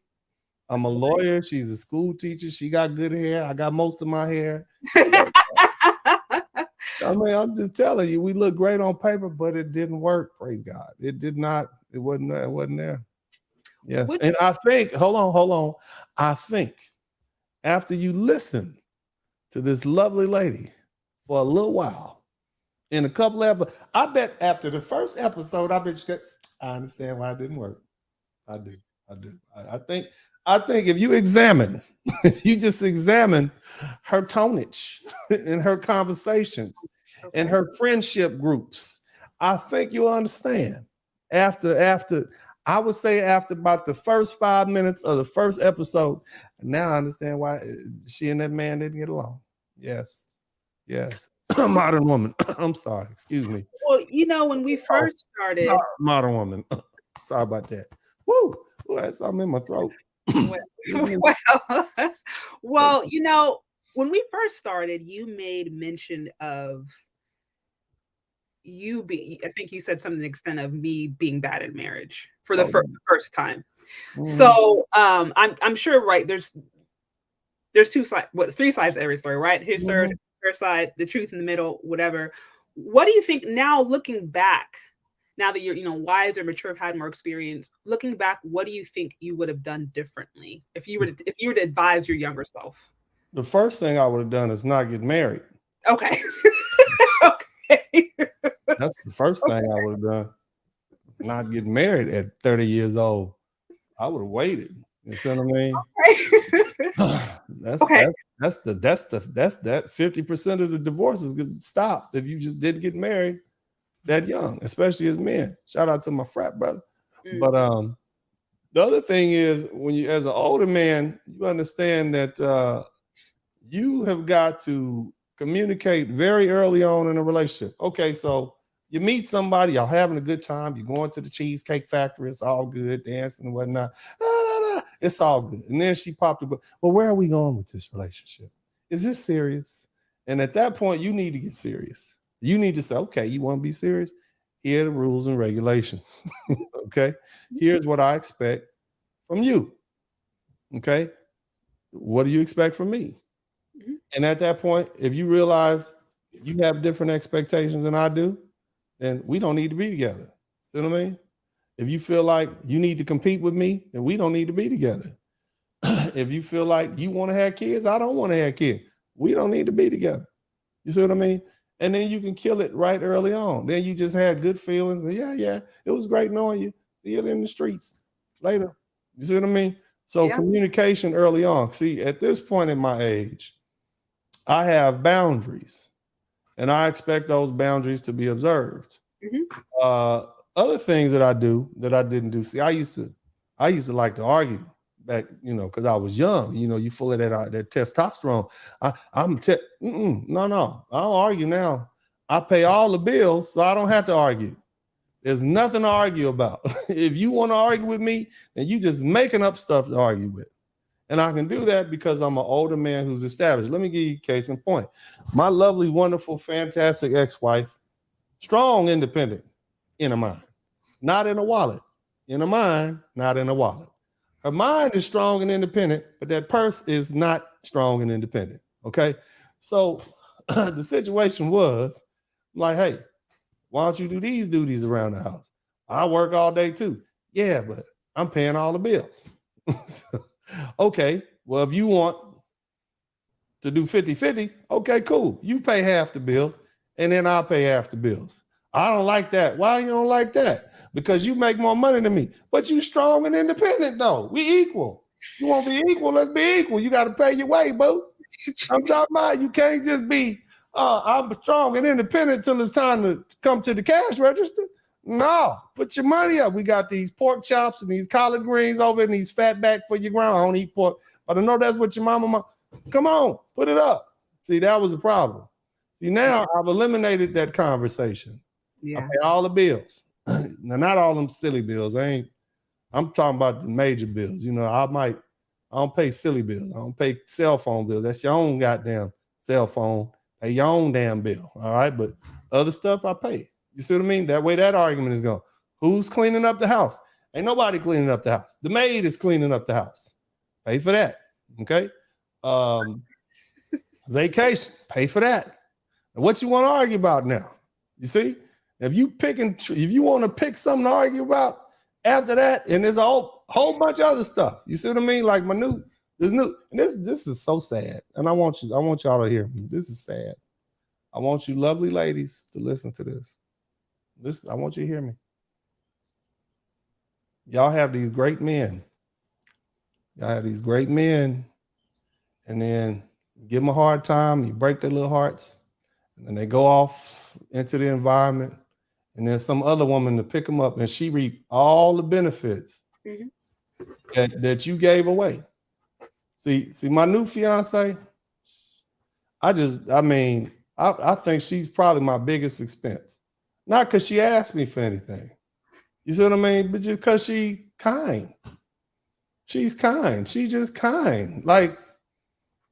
I'm a lawyer. She's a school teacher. She got good hair. I got most of my hair. I mean, I'm just telling you, we look great on paper, but it didn't work. Praise God. It did not. It wasn't there. Yes. And I think, hold on. I think after you listen to this lovely lady for a little while. In a couple of, I bet after the first episode, I understand why it didn't work. I do. I think if you examine, if you just examine her tonage in her conversations and her friendship groups, I think you'll understand. After I would say after about the first 5 minutes of the first episode, now I understand why she and that man didn't get along. Yes. Modern woman. I'm sorry. Excuse me. Well, when we first started, modern woman. Sorry about that. Woo! Ooh, that's something in my throat. well, when we first started, you made mention of I think you said something to the extent of me being bad at marriage for the first time. Mm-hmm. So I'm sure, right, there's two sides, three sides to every story, right? Here's her side, the truth in the middle, whatever. What do you think now, looking back, now that you're wiser, mature, had more experience, looking back, what do you think you would have done differently if you were to advise your younger self? The first thing I would have done is not get married. Okay. Okay. That's the first thing I would have done. Not get married at 30 years old. I would have waited. You see what I mean? Okay. That's that 50% of the divorces could stop if you just didn't get married that young, especially as men. Shout out to my frat brother. But the other thing is, when you, as an older man, you understand that you have got to communicate very early on in a relationship. Okay, so you meet somebody, y'all having a good time, you're going to the Cheesecake Factory, it's all good, dancing and whatnot. It's all good. And then she popped up, well, where are we going with this relationship? Is this serious? And at that point, you need to get serious. You need to say, okay, you want to be serious? Here are the rules and regulations. Okay, here's what I expect from you. Okay, what do you expect from me? And at that point, if you realize you have different expectations than I do, then we don't need to be together. You know what I mean? If you feel like you need to compete with me, then we don't need to be together. If you feel like you want to have kids, I don't want to have kids. We don't need to be together. You see what I mean? And then you can kill it right early on. Then you just had good feelings. And yeah, it was great knowing you. See you in the streets later. You see what I mean? So communication early on. See, at this point in my age, I have boundaries, and I expect those boundaries to be observed. Other things that I do that I didn't do. See, I used to like to argue back, because I was young. You full of that testosterone. No, I don't argue now. I pay all the bills, so I don't have to argue. There's nothing to argue about. If you want to argue with me, then you just making up stuff to argue with. And I can do that because I'm an older man who's established. Let me give you a case in point. My lovely, wonderful, fantastic ex-wife, strong, independent, in a mind, not in a wallet. In a mind, not in a wallet. Her mind is strong and independent, but that purse is not strong and independent. Okay. So the situation was like, hey, why don't you do these duties around the house? I work all day too. Yeah, but I'm paying all the bills. Okay, well, if you want to do 50-50, okay, cool. You pay half the bills, and then I'll pay half the bills. I don't like that. Why you don't like that? Because you make more money than me. But you strong and independent, though. We equal. You want to be equal? Let's be equal. You got to pay your way, boo. I'm talking about you can't just be, I'm strong and independent until it's time to come to the cash register. No, put your money up. We got these pork chops and these collard greens over and these fat back for your ground. I don't eat pork, but I know that's what your mama. Come on, put it up. See, that was the problem. See, now I've eliminated that conversation. Yeah. I pay all the bills. Now, not all them silly bills. I'm talking about the major bills. I don't pay silly bills. I don't pay cell phone bills. That's your own goddamn cell phone. Pay your own damn bill. All right. But other stuff I pay. You see what I mean? That way that argument is going. Who's cleaning up the house? Ain't nobody cleaning up the house. The maid is cleaning up the house. Pay for that. Okay. Vacation. Pay for that. And what you want to argue about now? You see? If you want to pick something to argue about after that, and there's a whole bunch of other stuff. You see what I mean? Like this is so sad. And I want y'all to hear me. This is sad. I want you lovely ladies to listen to this. Listen, I want you to hear me. Y'all have these great men. Y'all have these great men, and then give them a hard time, you break their little hearts, and then they go off into the environment, and then some other woman to pick them up, and she reap all the benefits that you gave away. See, my new fiance, I think she's probably my biggest expense. Not because she asked me for anything. You see what I mean? But just because she's kind. She's kind. She just kind. Like,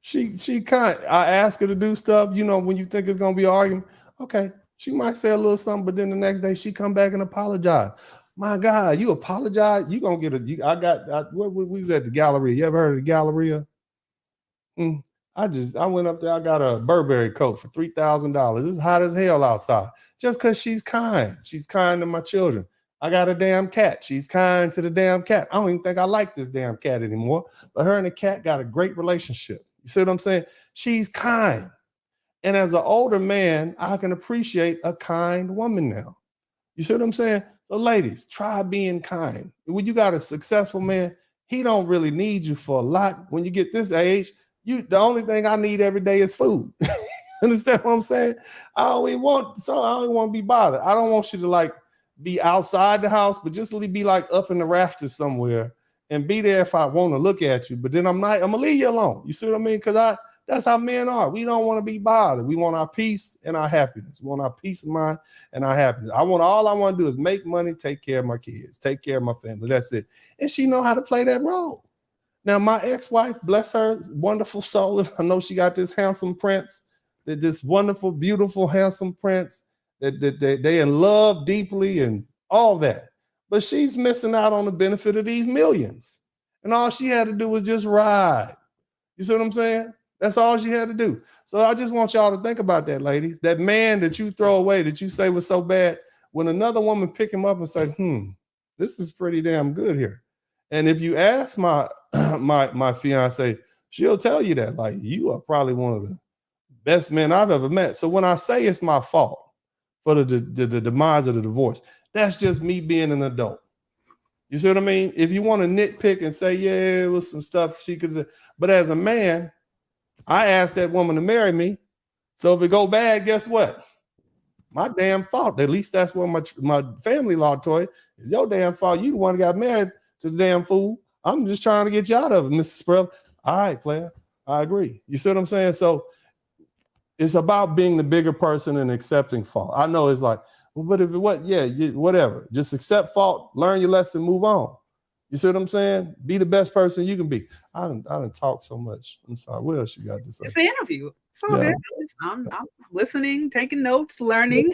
she kind. I ask her to do stuff, when you think it's gonna be an argument. Okay, she might say a little something, but then the next day she come back and apologize. My God, you apologize? You gonna get we was at the Galleria. You ever heard of the Galleria? I went up there. I got a Burberry coat for $3,000. It's hot as hell outside. Just because she's kind. She's kind to my children. I got a damn cat. She's kind to the damn cat. I don't even think I like this damn cat anymore. But her and the cat got a great relationship. You see what I'm saying? She's kind. And as an older man, I can appreciate a kind woman now. You see what I'm saying? So ladies, try being kind. When you got a successful man, he don't really need you for a lot. When you get this age, the only thing I need every day is food. Understand what I'm saying? I only want to be bothered. I don't want you to be outside the house, but just be up in the rafters somewhere and be there if I want to look at you. But then I'm gonna leave you alone. You see what I mean? Because that's how men are. We don't want to be bothered. We want our peace and our happiness. We want our peace of mind and our happiness. All I want to do is make money, take care of my kids, take care of my family. That's it. And she know how to play that role. Now, my ex-wife, bless her wonderful soul, I know she got this handsome prince, this wonderful, beautiful, handsome prince that they in love deeply and all that. But she's missing out on the benefit of these millions. And all she had to do was just ride. You see what I'm saying? That's all she had to do. So I just want y'all to think about that, ladies. That man that you throw away, that you say was so bad, when another woman pick him up and say, this is pretty damn good here. And if you ask my my fiance, she'll tell you that, you are probably one of the best men I've ever met. So when I say it's my fault for the demise of the divorce, that's just me being an adult. You see what I mean? If you want to nitpick and say, yeah, it was some stuff she could do. But as a man, I asked that woman to marry me. So if it go bad, guess what? My damn fault. At least that's what my family law told you. It's your damn fault. You the one that got married to the damn fool. I'm just trying to get you out of it, Mr. Spurling. All right, player. I agree. You see what I'm saying? So it's about being the bigger person and accepting fault. I know it's but if it what? Yeah, whatever. Just accept fault, learn your lesson, move on. You see what I'm saying? Be the best person you can be. I didn't talk so much. I'm sorry. What else you got to say? It's an interview. It's all good. I'm listening, taking notes, learning.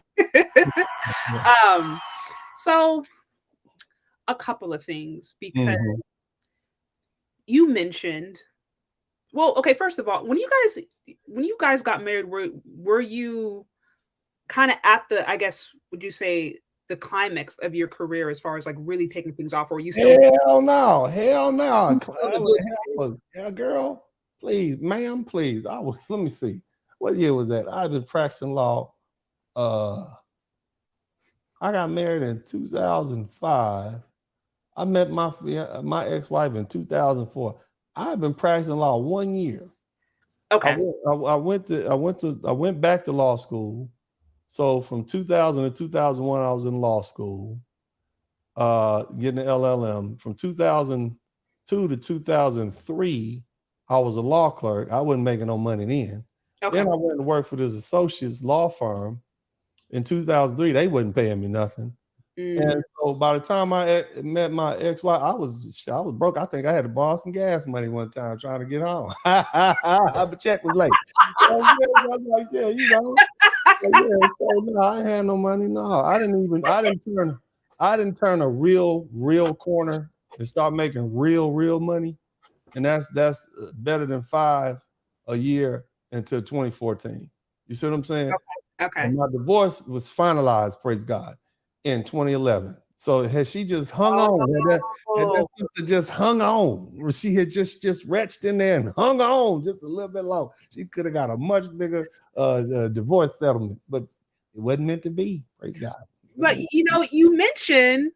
So a couple of things, because you mentioned, well, okay, first of all, when you guys got married, were you kind of at the, I guess, would you say, the climax of your career as far as really taking things off, or you still? Hell no. Girl, please, ma'am, please. Let me see. What year was that? I've been practicing law. I got married in 2005. I met my ex-wife in 2004. I've been practicing law 1 year. Okay. I went back to law school. So from 2000 to 2001, I was in law school, getting an LLM. From 2002 to 2003, I was a law clerk. I wasn't making no money then. Okay. Then I went to work for this associates law firm. In 2003, they wasn't paying me nothing. And so by the time I met my ex-wife, I was broke. I think I had to borrow some gas money one time trying to get home. The check was late. No, I ain't had no money. No, I didn't turn a real corner and start making real money. And that's better than 5 a year until 2014. You see what I'm saying? Okay. And my divorce was finalized, praise God, in 2011. So had she just hung on, had that sister just hung on, or she had just retched in there and hung on just a little bit long, she could have got a much bigger divorce settlement, but it wasn't meant to be. Praise God. But you mentioned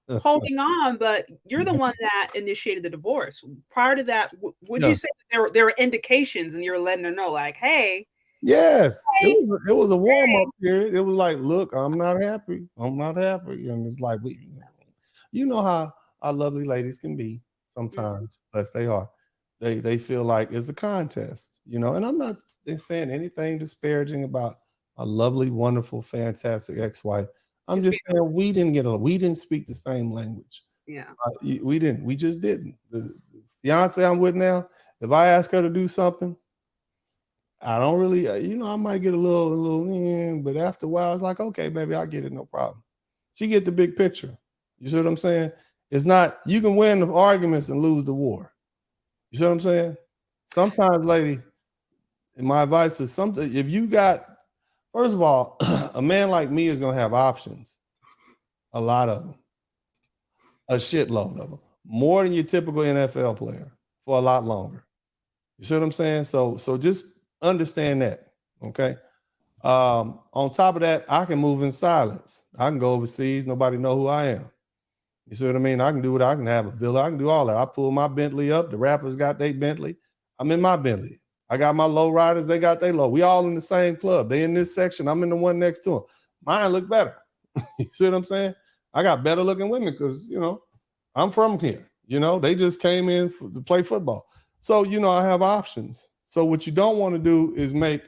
holding on, but you're the one that initiated the divorce. Prior to that, would you say that there were indications and you're letting her know, like, hey? Yes, it was a warm-up period. It was like, look, I'm not happy. And it's like, you know how lovely ladies can be sometimes, unless they are. They feel like it's a contest, and I'm not saying anything disparaging about a lovely, wonderful, fantastic ex-wife. I'm just saying we didn't speak the same language. Yeah. We didn't. We just didn't. The fiance I'm with now, if I ask her to do something, I don't really, I might get a little, but after a while, it's like, okay, baby, I get it, no problem. She get the big picture. You see what I'm saying? It's not, you can win the arguments and lose the war. You see what I'm saying? Sometimes, lady, and my advice is something, if you got, first of all, a man like me is going to have options. A lot of them. A shitload of them. More than your typical NFL player for a lot longer. You see what I'm saying? So just understand that, okay? On top of that, I can move in silence. I can go overseas. Nobody know who I am. You see what I mean? I can do it. I can have a villa. I can do all that. I pull my Bentley up. The rappers got their Bentley. I'm in my Bentley. I got my low riders. They got their low. We all in the same club. They in this section. I'm in the one next to them. Mine look better. You see what I'm saying? I got better looking women because, I'm from here. They just came in to play football. So, I have options. So what you don't want to do is make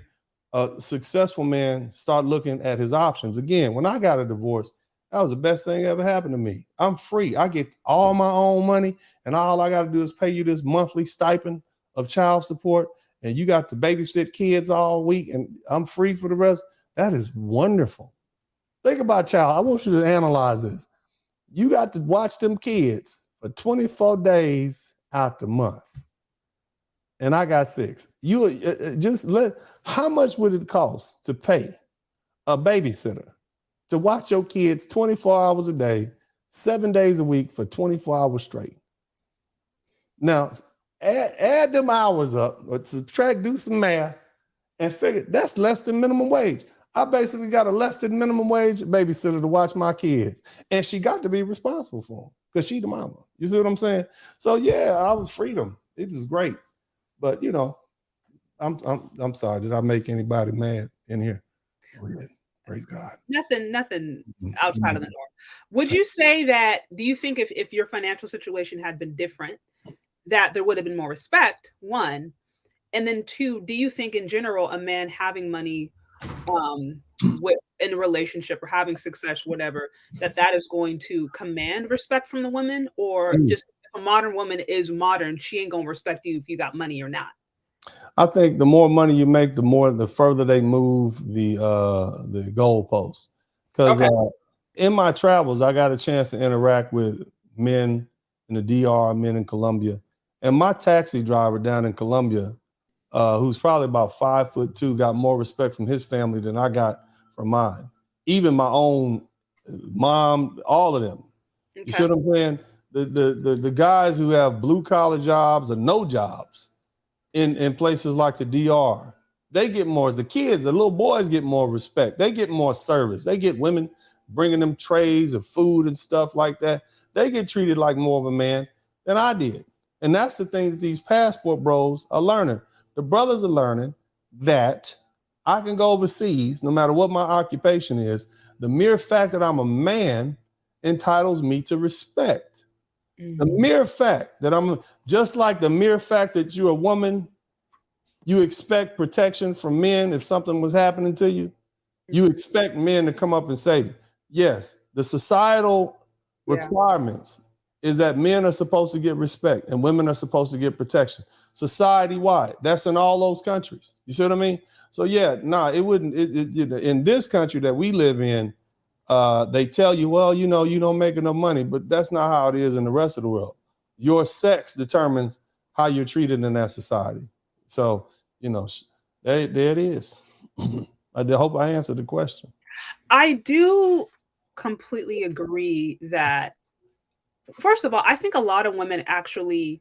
a successful man start looking at his options. Again, when I got a divorce, that was the best thing that ever happened to me. I'm free. I get all my own money, and all I got to do is pay you this monthly stipend of child support, and you got to babysit kids all week, and I'm free for the rest. That is wonderful. Think about child. I want you to analyze this. You got to watch them kids for 24 days out the month. And I got 6. You how much would it cost to pay a babysitter to watch your kids 24 hours a day, 7 days a week for 24 hours straight? Now, add them hours up, or subtract, do some math, and figure that's less than minimum wage. I basically got a less than minimum wage babysitter to watch my kids, and she got to be responsible for them because she the mama. You see what I'm saying? So yeah, I was freedom. It was great. But I'm sorry. Did I make anybody mad in here? Praise God. Nothing outside of the norm. Would you say that? Do you think if your financial situation had been different, that there would have been more respect? 1, and then 2. Do you think in general a man having money, in a relationship or having success, whatever, that is going to command respect from the women, or just a modern woman is modern, she ain't gonna respect you if you got money or not? I think the more money you make, the further they move the goalposts. Because in my travels, I got a chance to interact with men in the DR, men in Colombia, and my taxi driver down in Colombia, who's probably about 5'2", got more respect from his family than I got from mine. Even my own mom, all of them. Okay. You see what I'm saying? The guys who have blue collar jobs or no jobs in places like the DR, they get more. The kids, the little boys get more respect. They get more service. They get women bringing them trays of food and stuff like that. They get treated like more of a man than I did. And that's the thing that these passport bros are learning. The brothers are learning that I can go overseas no matter what my occupation is. The mere fact that I'm a man entitles me to respect. The mere fact that I'm just like the mere fact that you're a woman, you expect protection from men if something was happening to you. You expect men to come up and save you. Yes, the societal requirements is that men are supposed to get respect and women are supposed to get protection. Society-wide, that's in all those countries. You see what I mean? So it wouldn't. In this country that we live in, they tell you, well, you don't make enough money, but that's not how it is in the rest of the world. Your sex determines how you're treated in that society. So, there it is. I hope I answered the question. I do completely agree that, first of all, I think a lot of women actually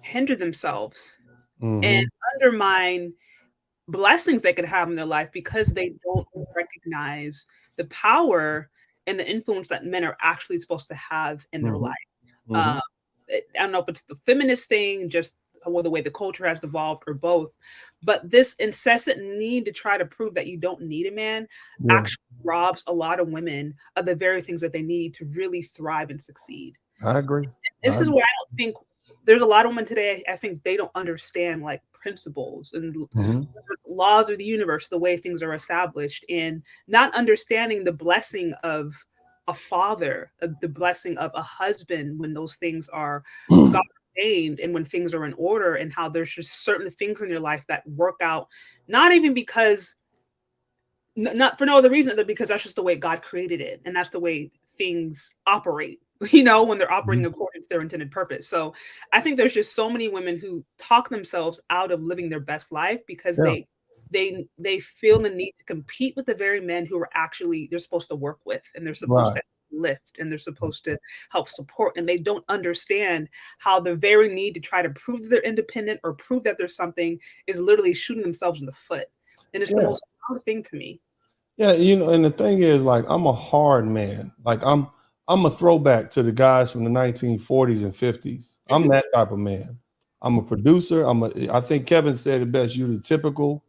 hinder themselves and undermine blessings they could have in their life because they don't recognize the power and the influence that men are actually supposed to have in their life. I don't know if it's the feminist thing, just or the way the culture has evolved, or both. But this incessant need to try to prove that you don't need a man actually robs a lot of women of the very things that they need to really thrive and succeed. I agree. This is why I don't think there's a lot of women today. I think they don't understand like principles and laws of the universe, the way things are established, and not understanding the blessing of a father, the blessing of a husband when those things are God ordained and when things are in order, and how there's just certain things in your life that work out, not even because, not for no other reason than because that's just the way God created it, and that's the way things operate. When they're operating according to their intended purpose. So I think there's just so many women who talk themselves out of living their best life because they feel the need to compete with the very men who are actually they're supposed to work with, and they're supposed to lift, and they're supposed to help support, and they don't understand how the very need to try to prove that they're independent or prove that there's something is literally shooting themselves in the foot. And it's the most hard thing to me. Yeah, and the thing is, like, I'm a hard man. Like, I'm a throwback to the guys from the 1940s and 50s. I'm that type of man. I'm a producer. I think Kevin said it best. You're the typical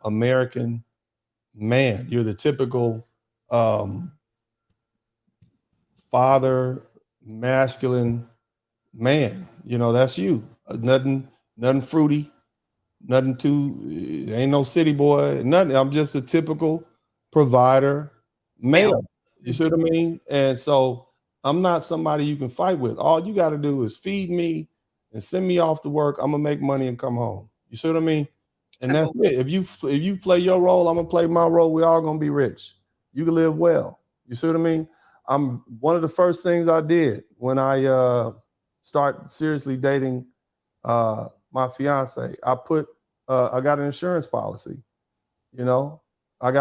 American man. You're the typical father, masculine man. That's you. Nothing fruity. Nothing too, ain't no city boy, nothing. I'm just a typical provider male. You see what I mean? And so I'm not somebody you can fight with. All you got to do is feed me and send me off to work. I'm gonna make money and come home. You see what I mean? And that's it. If you play your role, I'm gonna play my role. We're all gonna be rich. You can live well. You see what I mean? One of the first things I did when I start seriously dating my fiance, I got an insurance policy. I think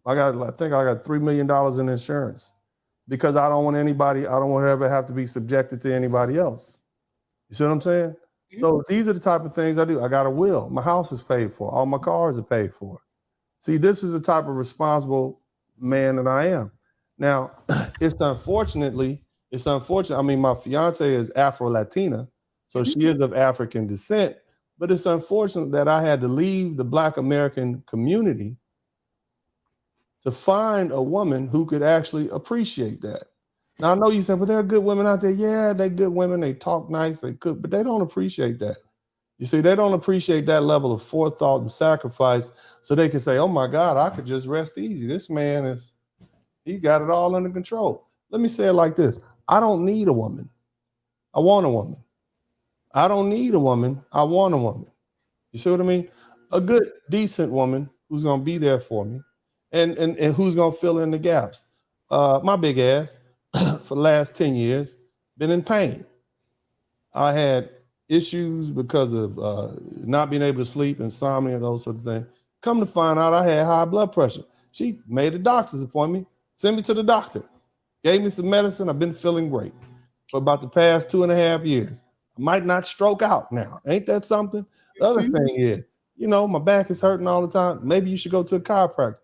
I got $3 million in insurance because I don't want to ever have to be subjected to anybody else. You see what I'm saying? So these are the type of things I do. I got a will. My house is paid for. All my cars are paid for. See, this is the type of responsible man that I am. Now, it's unfortunate. I mean, my fiance is Afro-Latina, so she is of African descent, but it's unfortunate that I had to leave the Black American community to find a woman who could actually appreciate that. Now, I know you said, but there are good women out there. Yeah, they're good women. They talk nice, they cook, but they don't appreciate that. You see, they don't appreciate that level of forethought and sacrifice so they can say, oh my God, I could just rest easy. This man he's got it all under control. Let me say it like this. I don't need a woman. I want a woman. I don't need a woman. I want a woman. You see what I mean? A good, decent woman who's going to be there for me and who's going to fill in the gaps. My big ass for the last 10 years been in pain. I had issues because of not being able to sleep, insomnia, those sorts of things. Come to find out I had high blood pressure. She made a doctor's appointment, sent me to the doctor, gave me some medicine. I've been feeling great for about the past 2.5 years. I might not stroke out now. Ain't that something? The other thing is, my back is hurting all the time. Maybe you should go to a chiropractor.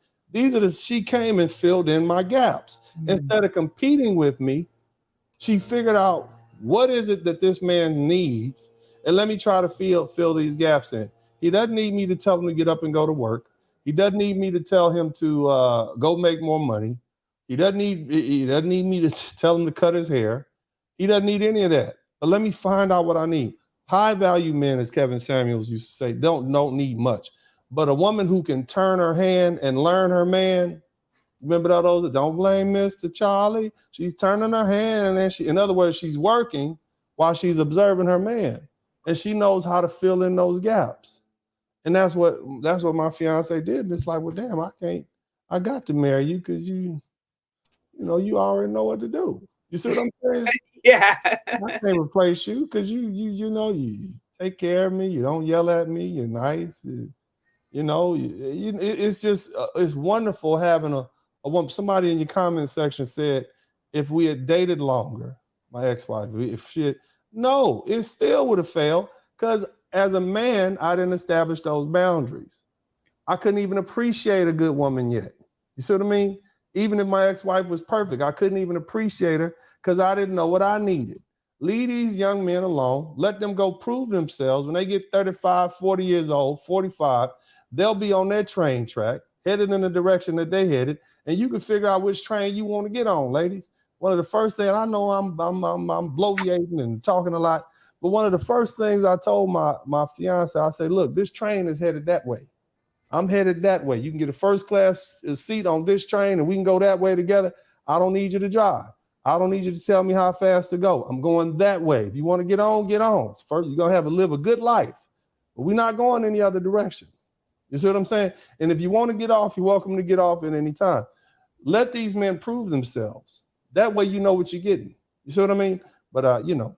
She came and filled in my gaps. Instead of competing with me, she figured out what is it that this man needs, and let me try to fill these gaps in. He doesn't need me to tell him to get up and go to work. He doesn't need me to tell him to go make more money. He doesn't need me to tell him to cut his hair. He doesn't need any of that. But let me find out what I need. High value men, as Kevin Samuels used to say, don't need much. But a woman who can turn her hand and learn her man. Remember those? Don't blame Mr. Charlie. She's turning her hand, and then in other words, she's working while she's observing her man, and she knows how to fill in those gaps. And that's what my fiance did. And it's like, well, damn, I got to marry you because you already know what to do. You see what I'm saying? Yeah. I can't replace you because you take care of me. You don't yell at me. You're nice. You know, it's just it's wonderful having a woman. Somebody in your comment section said, if we had dated longer, my ex-wife, if she had, no, it still would have failed because as a man, I didn't establish those boundaries. I couldn't even appreciate a good woman yet. You see what I mean? Even if my ex-wife was perfect, I couldn't even appreciate her because I didn't know what I needed. Leave these young men alone. Let them go prove themselves. When they get 35, 40 years old, 45, they'll be on their train track, headed in the direction that they headed, and you can figure out which train you want to get on, ladies. One of the first things, I know I'm bloviating and talking a lot, but one of the first things I told my fiance, I said, look, this train is headed that way. I'm headed that way. You can get a first class seat on this train and we can go that way together. I don't need you to drive. I don't need you to tell me how fast to go. I'm going that way. If you want to get on, get on. First, you're going to have to live a good life. But we're not going any other directions. You see what I'm saying? And if you want to get off, you're welcome to get off at any time. Let these men prove themselves. That way you know what you're getting. You see what I mean? But, you know,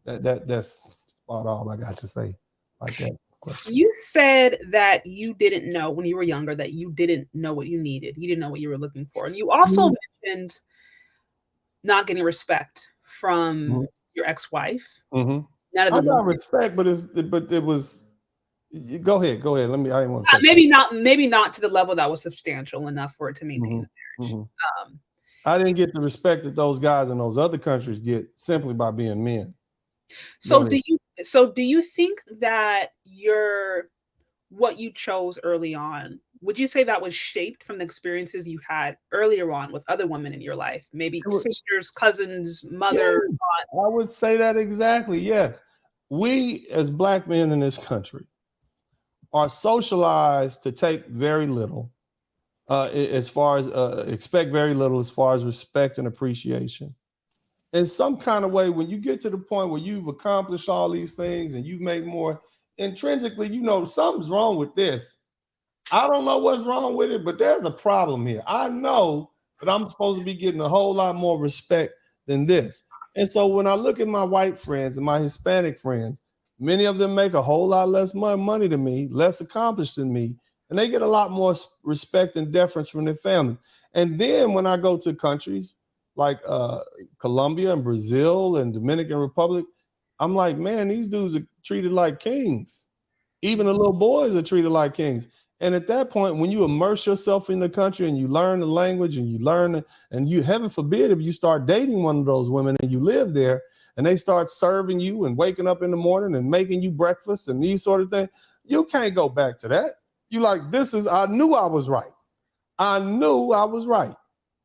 that's about all I got to say like that. Question. You said that you didn't know when you were younger that you didn't know what you needed. You didn't know what you were looking for. And you also mentioned not getting respect from your ex-wife. I got respect, but it was. Go ahead. Let me. I didn't want to. Maybe not to the level that was substantial enough for it to maintain the marriage. I didn't get the respect that those guys in those other countries get simply by being men. So do you think that what you chose early on, would you say that was shaped from the experiences you had earlier on with other women in your life? Maybe sisters, cousins, mother, aunt? I would say that exactly, yes. We as Black men in this country are socialized to take very little, as far as expect very little as far as respect and appreciation. In some kind of way, when you get to the point where you've accomplished all these things and you've made more, intrinsically, you know, something's wrong with this. I don't know what's wrong with it, but there's a problem here. I know that I'm supposed to be getting a whole lot more respect than this. And so when I look at my white friends and my Hispanic friends, many of them make a whole lot less money than me, less accomplished than me, and they get a lot more respect and deference from their family. And then when I go to countries like Colombia and Brazil and Dominican Republic, I'm like, man, these dudes are treated like kings. Even the little boys are treated like kings. And at that point, when you immerse yourself in the country and you learn the language and you learn it, and you, heaven forbid, if you start dating one of those women and you live there and they start serving you and waking up in the morning and making you breakfast and these sort of things, you can't go back to that. You like, I knew I was right. I knew I was right.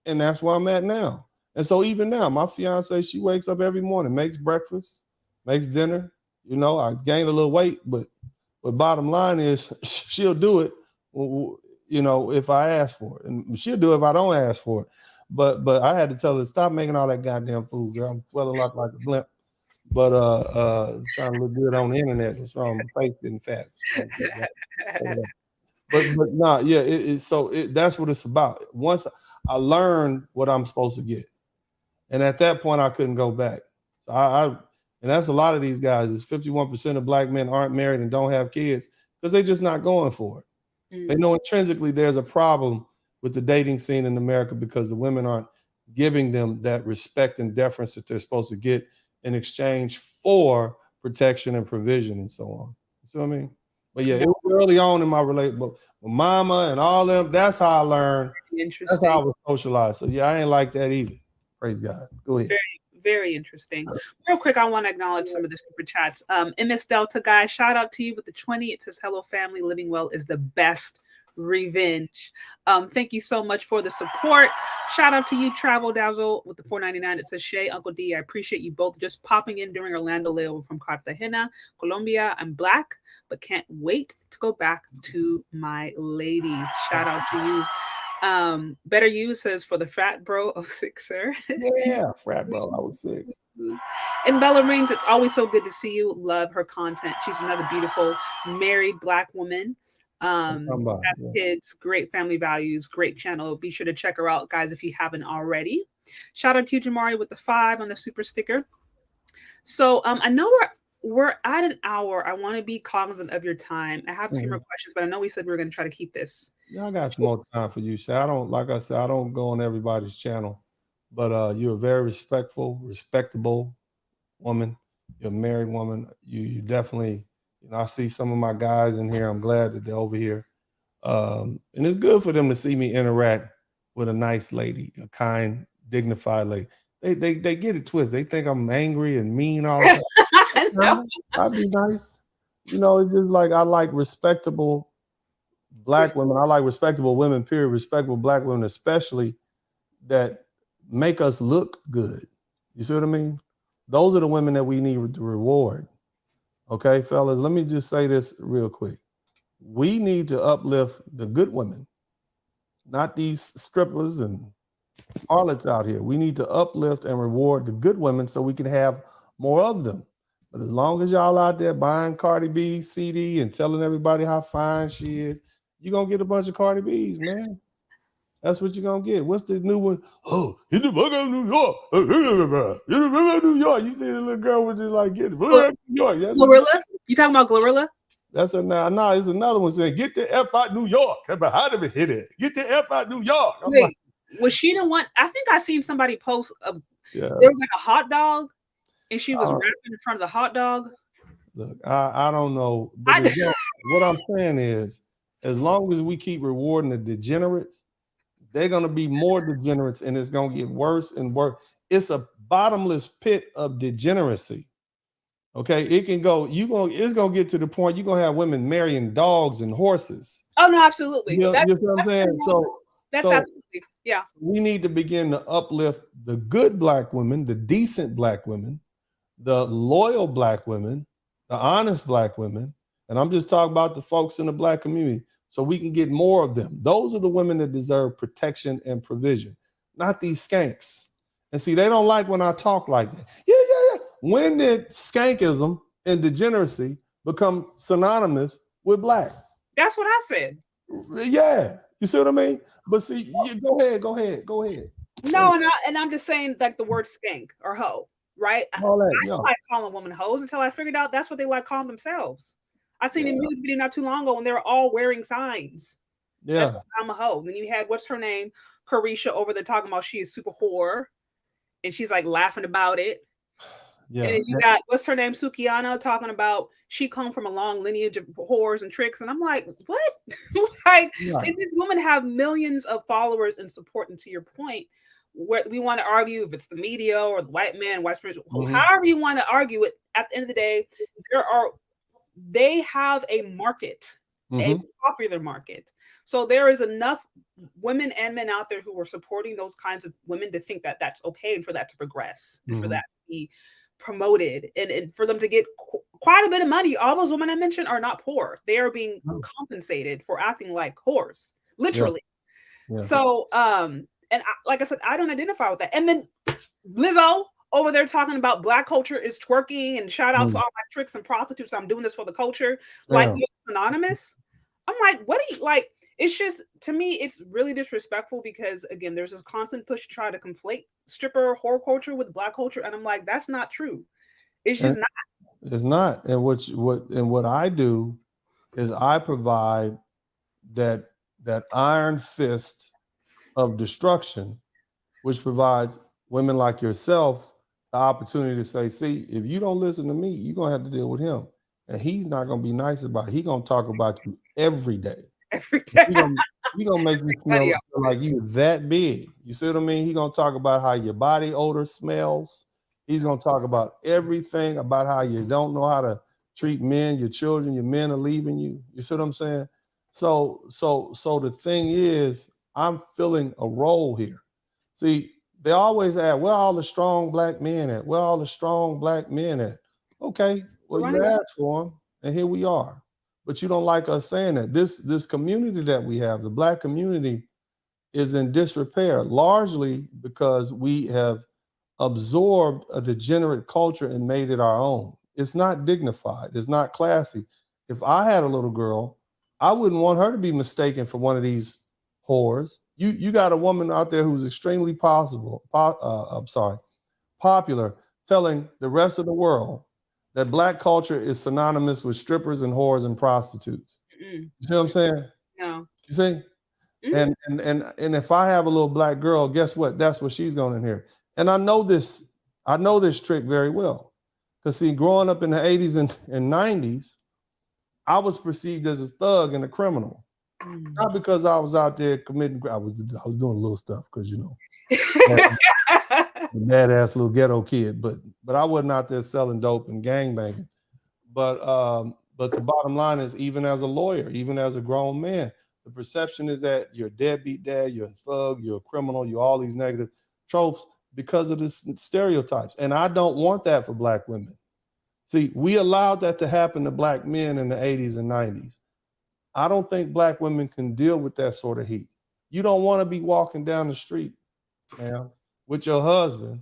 And that's where I'm at now. And so even now, my fiance, she wakes up every morning, makes breakfast, makes dinner. You know, I gained a little weight, but bottom line is she'll do it, you know, if I ask for it. And she'll do it if I don't ask for it. But I had to tell her, stop making all that goddamn food, girl. I'm swelling up like a blimp. But trying to look good on the internet. What's wrong? My face getting fat. But no, yeah, that's what it's about. Once I learned what I'm supposed to get. And at that point, I couldn't go back. So and that's a lot of these guys, is 51% of Black men aren't married and don't have kids because they're just not going for it. They know intrinsically there's a problem with the dating scene in America because the women aren't giving them that respect and deference that they're supposed to get in exchange for protection and provision and so on. You see what I mean? But yeah, it was early on in my relationship with mama and all them. That's how I learned. That's how I was socialized. So yeah, I ain't like that either. Praise God. Go ahead. Very, very interesting. Real quick, I want to acknowledge some of the super chats. MS Delta guy, shout out to you with the 20. It says, hello family, living well is the best revenge. Thank you so much for the support. Shout out to you, Travel Dazzle, with the $4.99. It says, Shay, Uncle D, I appreciate you both just popping in during Orlando layover from Cartagena, Colombia. I'm Black, but can't wait to go back to my lady. Shout out to you. Better You says, for the frat bro of 6, sir. Yeah, frat bro, I was 6. And Bella Rings, it's always so good to see you. Love her content. She's another beautiful married Black woman. Kids, great family values, great channel. Be sure to check her out, guys, if you haven't already. Shout out to you, Jamari, with the 5 on the super sticker. So I know we're we're at an hour. I want to be cognizant of your time. I have a few more questions, but I know we said we were going to try to keep this. Yeah, I got some more time for you, Shay. I don't, like I said, I don't go on everybody's channel, but you're a very respectable woman. You're a married woman. You definitely, I see some of my guys in here. I'm glad that they're over here. And it's good for them to see me interact with a nice lady, a kind, dignified lady. They get it twisted. They think I'm angry and mean all the time. No. I'd be nice. It's just like I like respectable Black women. I like respectable women, period. Respectable Black women, especially, that make us look good. You see what I mean? Those are the women that we need to reward. Okay, fellas, let me just say this real quick. We need to uplift the good women, not these strippers and harlots out here. We need to uplift and reward the good women so we can have more of them. But as long as y'all out there buying Cardi B CD and telling everybody how fine she is, you're going to get a bunch of Cardi B's, man. That's what you're going to get. What's the new one? Oh, hit the bug of New York. New York. You see the little girl with just like, get the bug of New York. Glorilla? You talking about Glorilla? That's a no. It's another one saying, "Get the F out New York." How did we hit it? Get the F out New York. Wait, like, was she the one? I think I seen somebody post. There was like a hot dog, and she was rapping in front of the hot dog. Look, I don't know. But what I'm saying is, as long as we keep rewarding the degenerates, they're gonna be more degenerates, and it's gonna get worse and worse. It's a bottomless pit of degeneracy. Okay, it can go. It's gonna get to the point you're gonna have women marrying dogs and horses. Oh no, absolutely. You know what I'm saying? That's absolutely, yeah. We need to begin to uplift the good Black women, the decent Black women, the loyal Black women, the honest Black women, and I'm just talking about the folks in the Black community, so we can get more of them. Those are the women that deserve protection and provision, not these skanks. And see, they don't like when I talk like that. Yeah. When did skankism and degeneracy become synonymous with Black? That's what I said. Yeah, you see what I mean? But see, go ahead. No, and I'm just saying, like, the word skank or hoe, right? I didn't like calling women hoes until I figured out that's what they like calling themselves. I seen a music video not too long ago, and they were all wearing signs. Yeah, that's I'm a hoe. And then you had, what's her name, Carisha, over there talking about she is super whore, and she's like laughing about it. Yeah. And then you got, what's her name, Sukiana, talking about she come from a long lineage of whores and tricks. And I'm like, what? Like, these women have millions of followers and support. And to your point, where we want to argue if it's the media or the white man, white spirit, however you want to argue it, at the end of the day, they have a market, a popular market. So there is enough women and men out there who are supporting those kinds of women to think that that's okay, and for that to progress, and for that to be promoted, and for them to get quite a bit of money. All those women I mentioned are not poor. They are being compensated for acting like whores, literally. Yeah. So, and like I said, I don't identify with that. And then Lizzo over there talking about Black culture is twerking, and shout out to all my tricks and prostitutes. I'm doing this for the culture. Like, anonymous. I'm like, what do you like? It's just, to me, it's really disrespectful, because again, there's this constant push to try to conflate stripper whore culture with Black culture, and I'm like, that's not true. It's just not. It's not. And what I do is I provide that iron fist of destruction, which provides women like yourself the opportunity to say, see, if you don't listen to me, you're gonna have to deal with him, and he's not gonna be nice about it. He's gonna talk about you every day. Every day. He's gonna make you feel like you're that big. You see what I mean? He's gonna talk about how your body odor smells. He's gonna talk about everything, about how you don't know how to treat men, your children, your men are leaving you. You see what I'm saying? So the thing is, I'm filling a role here. See, they always ask, where are all the strong Black men at? Where are all the strong Black men at? Okay, well, you asked for them, and here we are. But you don't like us saying that. This community that we have, the Black community, is in disrepair, largely because we have absorbed a degenerate culture and made it our own. It's not dignified. It's not classy. If I had a little girl, I wouldn't want her to be mistaken for one of these whores. You got a woman out there who's extremely popular, telling the rest of the world that black culture is synonymous with strippers and whores and prostitutes. Mm-mm. You see what I'm saying? No. You see? Mm-hmm. And if I have a little black girl, guess what? That's what she's going to inherit. And I know this trick very well. Because see, growing up in the 80s and 90s, I was perceived as a thug and a criminal. Not because I was out there committing, I was doing little stuff because, you know, badass little ghetto kid, but I wasn't out there selling dope and gangbanging. But the bottom line is, even as a lawyer, even as a grown man, the perception is that you're a deadbeat dad, you're a thug, you're a criminal, you're all these negative tropes because of the stereotypes. And I don't want that for black women. See, we allowed that to happen to black men in the 80s and 90s. I don't think black women can deal with that sort of heat. You don't want to be walking down the street, man, with your husband,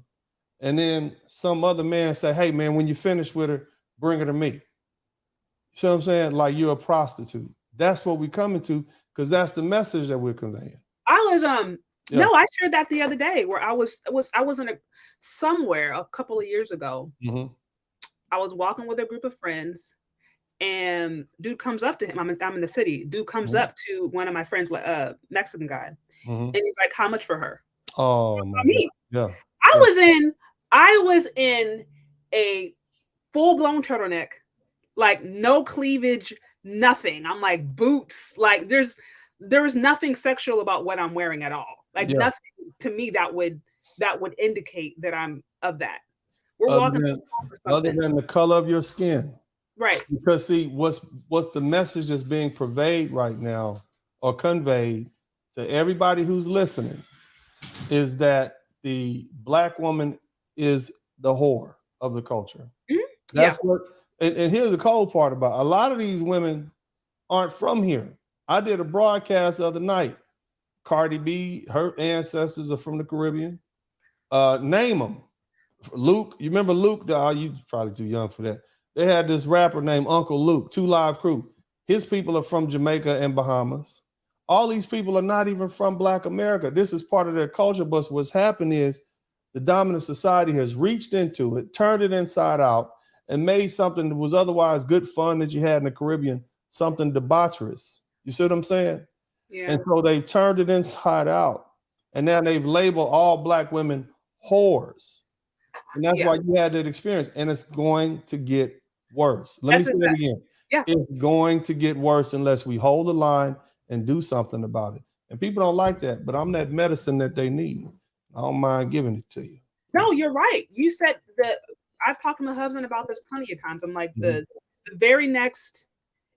and then some other man say, hey, man, when you finish with her, bring her to me. You see what I'm saying? Like you're a prostitute. That's what we're coming to, because that's the message that we're conveying. I was no, I shared that the other day where I was in somewhere a couple of years ago. Mm-hmm. I was walking with a group of friends, and dude comes up to him. I'm in the city. Dude comes up to one of my friends, Mexican guy, and he's like, "How much for her?" Oh my God. Yeah. I was in a full-blown turtleneck, like no cleavage, nothing. I'm like boots. Like there was nothing sexual about what I'm wearing at all. Like nothing to me that would indicate that I'm of that. We're walking other than the color of your skin. Right. Because see, what's the message that's being conveyed right now or conveyed to everybody who's listening is that the black woman is the whore of the culture. Mm-hmm. That's what, and here's the cold part about it. A lot of these women aren't from here. I did a broadcast the other night. Cardi B, her ancestors are from the Caribbean. Name them. Luke, you remember Luke? You probably too young for that. They had this rapper named Uncle Luke, 2 Live Crew. His people are from Jamaica and Bahamas. All these people are not even from Black America. This is part of their culture, but what's happened is the dominant society has reached into it, turned it inside out, and made something that was otherwise good fun that you had in the Caribbean, something debaucherous. You see what I'm saying? Yeah. And so they've turned it inside out. And now they've labeled all Black women whores. And that's why you had that experience. And it's going to get worse. Let me say that again. Yeah. It's going to get worse unless we hold the line and do something about it. And people don't like that, but I'm that medicine that they need. I don't mind giving it to you. No, you're right. You said that. I've talked to my husband about this plenty of times. I'm like, the very next,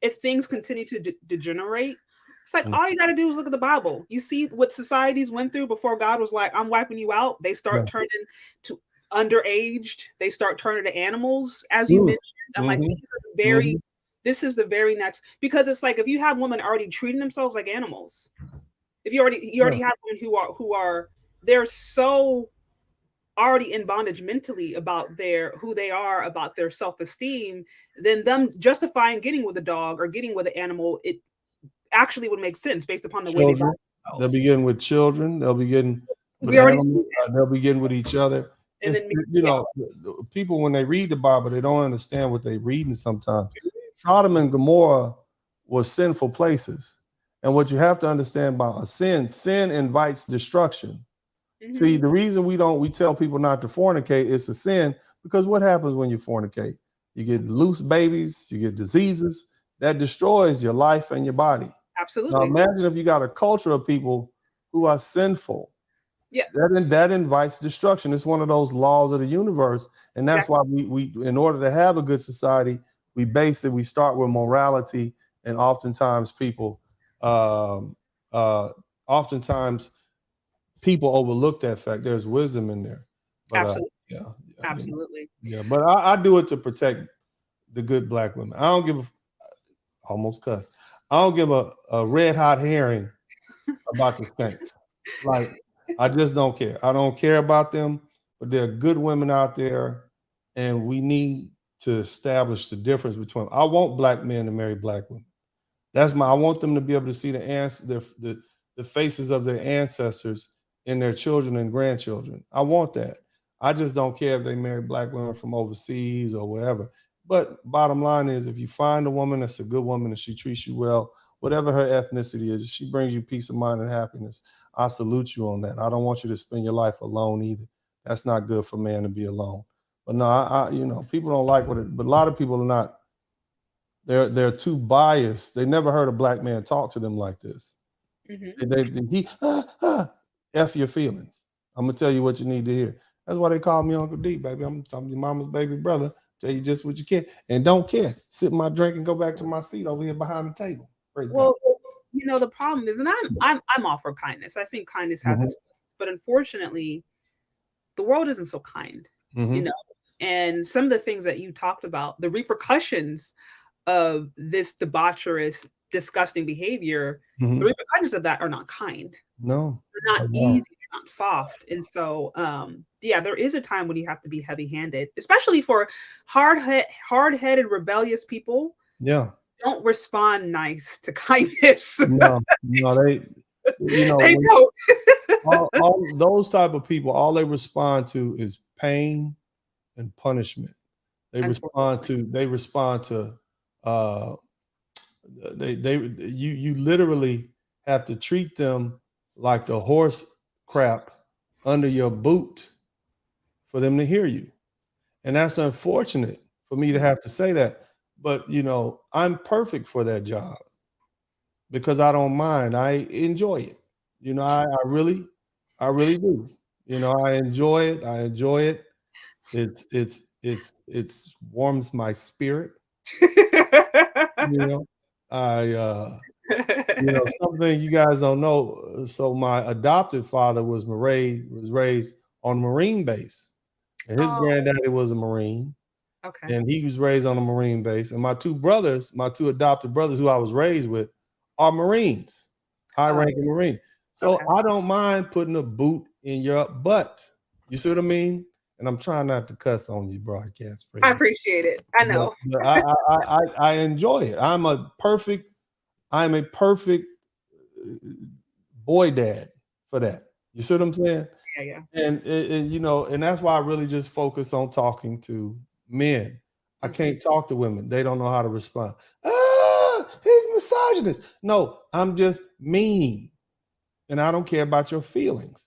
if things continue to degenerate, it's like all you got to do is look at the Bible. You see what societies went through before God was like, I'm wiping you out. They start turning to underaged. They start turning to animals, as you mentioned. I'm like, this is the very next, because it's like if you have women already treating themselves like animals, if you already have women who are they're so already in bondage mentally about who they are, about their self-esteem, then them justifying getting with a dog or getting with an animal, it actually would make sense based upon the way they'll begin with children, they'll begin with animals, they'll begin with each other. And then, people, when they read the Bible, they don't understand what they're reading sometimes. Sodom and Gomorrah were sinful places. And what you have to understand about sin invites destruction. Mm-hmm. See, the reason we tell people not to fornicate, it's a sin, because what happens when you fornicate? You get loose babies, you get diseases that destroys your life and your body. Absolutely. Now imagine if you got a culture of people who are sinful. Yeah, that invites destruction. It's one of those laws of the universe, and that's why we in order to have a good society, we start with morality, and oftentimes people overlook that fact. There's wisdom in there. But, absolutely. But I do it to protect the good Black women. I don't give a red hot herring about the Saints. Like, I just don't care. I don't care about them, but there are good women out there, and we need to establish the difference between. I want Black men to marry Black women. I want them to be able to see the faces of their ancestors in their children and grandchildren. I want that. I just don't care if they marry Black women from overseas or wherever. But bottom line is, if you find a woman that's a good woman and she treats you well, whatever her ethnicity is, she brings you peace of mind and happiness, I salute you on that. I don't want you to spend your life alone either. That's not good for man to be alone. But no, people don't like what it, but a lot of people are not, they're too biased. They never heard a black man talk to them like this. F your feelings. I'm gonna tell you what you need to hear. That's why they call me Uncle D, baby. I'm your mama's baby brother. Tell you just what you can, and don't care. Sip my drink and go back to my seat over here behind the table. Praise God. The problem is, and I'm all for kindness. I think kindness has its, but unfortunately, the world isn't so kind. And some of the things that you talked about, the repercussions of this debaucherous, disgusting behavior, the repercussions of that are not kind. No, they're not easy, they're not soft. And so, there is a time when you have to be heavy-handed, especially for hard-headed, rebellious people. Yeah, don't respond nice to kindness. No, they don't. all those type of people, all they respond to is pain and punishment. They respond to you literally have to treat them like the horse crap under your boot for them to hear you. And that's unfortunate for me to have to say that. But, I'm perfect for that job because I don't mind. I enjoy it. I really do. I enjoy it. It's warms my spirit. Something you guys don't know. So my adopted father was raised on a Marine base, and his granddaddy was a Marine. Okay. And he was raised on a Marine base. And my two adopted brothers who I was raised with are Marines, high-ranking Marine. So I don't mind putting a boot in your butt. You see what I mean? And I'm trying not to cuss on you broadcast. I appreciate it. I know. I enjoy it. I'm a perfect boy dad for that. You see what I'm saying? Yeah. And and that's why I really just focus on talking to men. I can't talk to women. They don't know how to respond. He's misogynist. No, I'm just mean. And I don't care about your feelings.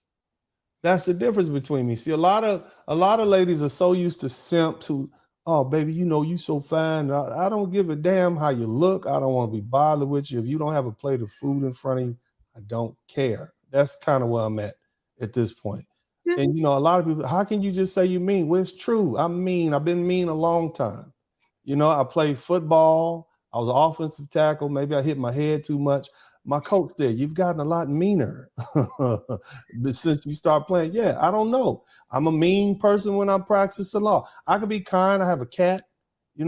That's the difference between me. See, a lot of ladies are so used to simps who, oh, baby, you so fine. I don't give a damn how you look. I don't want to be bothered with you. If you don't have a plate of food in front of you, I don't care. That's kind of where I'm at this point. And a lot of people, how can you just say you mean? Well, it's true. I'm mean. I've been mean a long time. I played football. I was an offensive tackle. Maybe I hit my head too much. My coach said, you've gotten a lot meaner but since you start playing. Yeah, I don't know. I'm a mean person when I'm practicing law. I can be kind. I have a cat. I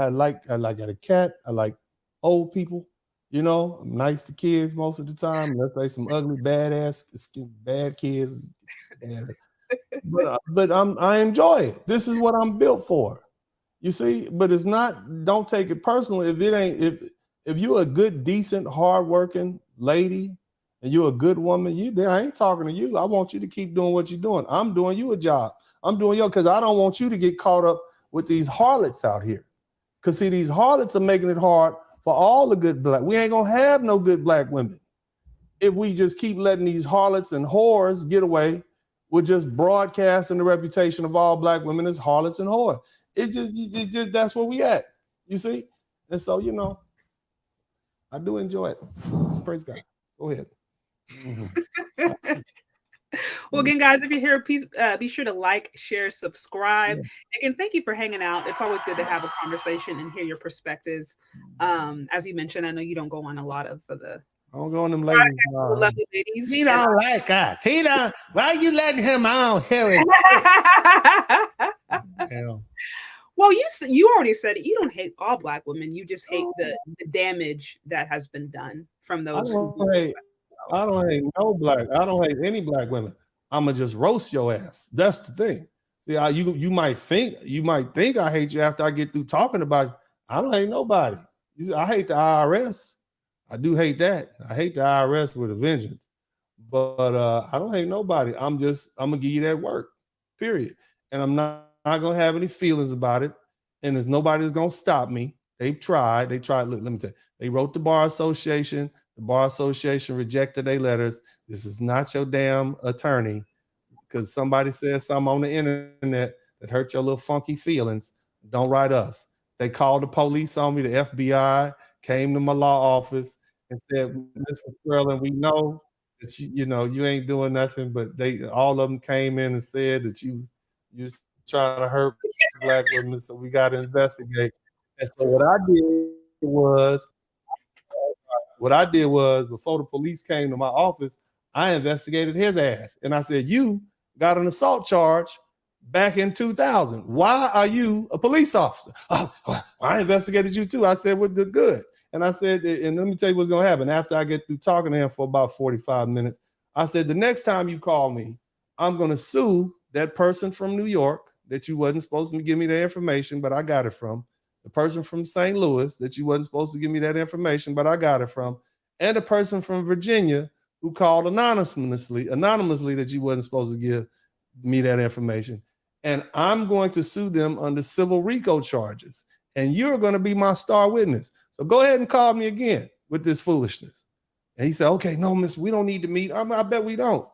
like a cat. I like old people. I'm nice to kids most of the time. Let's say some ugly, bad kids. But I enjoy it. This is what I'm built for. You see, but it's not, don't take it personally. If you're a good, decent, hardworking lady and you're a good woman, I ain't talking to you. I want you to keep doing what you're doing. I'm doing you a job. I'm doing because I don't want you to get caught up with these harlots out here. Because see, these harlots are making it hard for all the good black. We ain't gonna have no good black women if we just keep letting these harlots and whores get away with just broadcasting the reputation of all black women as harlots and whores. It just that's where we at. You see? And so, I do enjoy it. Praise God. Go ahead. Well, again, guys, if you're here, please be sure to like, share, subscribe. Again, thank you for hanging out. It's always good to have a conversation and hear your perspective. As you mentioned, I know you don't go on a lot of the. I don't go on them ladies. Lovely ladies. He don't like us. He don't. Why you letting him on here? Well, you already said it. You don't hate all black women. You just hate the damage that has been done from those. I don't hate no black. I don't hate any black women. I'ma just roast your ass. That's the thing. See, you might think I hate you after I get through talking about it. I don't hate nobody. I hate the IRS. I do hate that. I hate the IRS with a vengeance. But I don't hate nobody. I'm gonna give you that work, period. And I'm not gonna have any feelings about it. and there's nobody that's gonna stop me. They've tried. Look, let me tell you. They wrote the bar association. The bar association rejected their letters. This is not your damn attorney, because somebody said something on the internet that hurt your little funky feelings. Don't write us. They called the police on me. The FBI came to my law office and said, "Mr. Spurling, we know that you ain't doing nothing," but all of them came in and said that you trying to hurt black women, so we got to investigate. And so what I did was before the police came to my office, I investigated his ass, and I said, "You got an assault charge back in 2000. Why are you a police officer?" "Oh, well, I investigated you too." I said, "Well, good." And I said, and let me tell you what's going to happen. After I get through talking to him for about 45 minutes, I said, "The next time you call me, I'm going to sue that person from New York that you wasn't supposed to give me the information, but I got it from. The person from St. Louis that you wasn't supposed to give me that information, but I got it from. And the person from Virginia who called anonymously that you wasn't supposed to give me that information. And I'm going to sue them under civil RICO charges. And you're going to be my star witness. So go ahead and call me again with this foolishness." And he said, "Okay, no, miss, we don't need to meet." I bet we don't.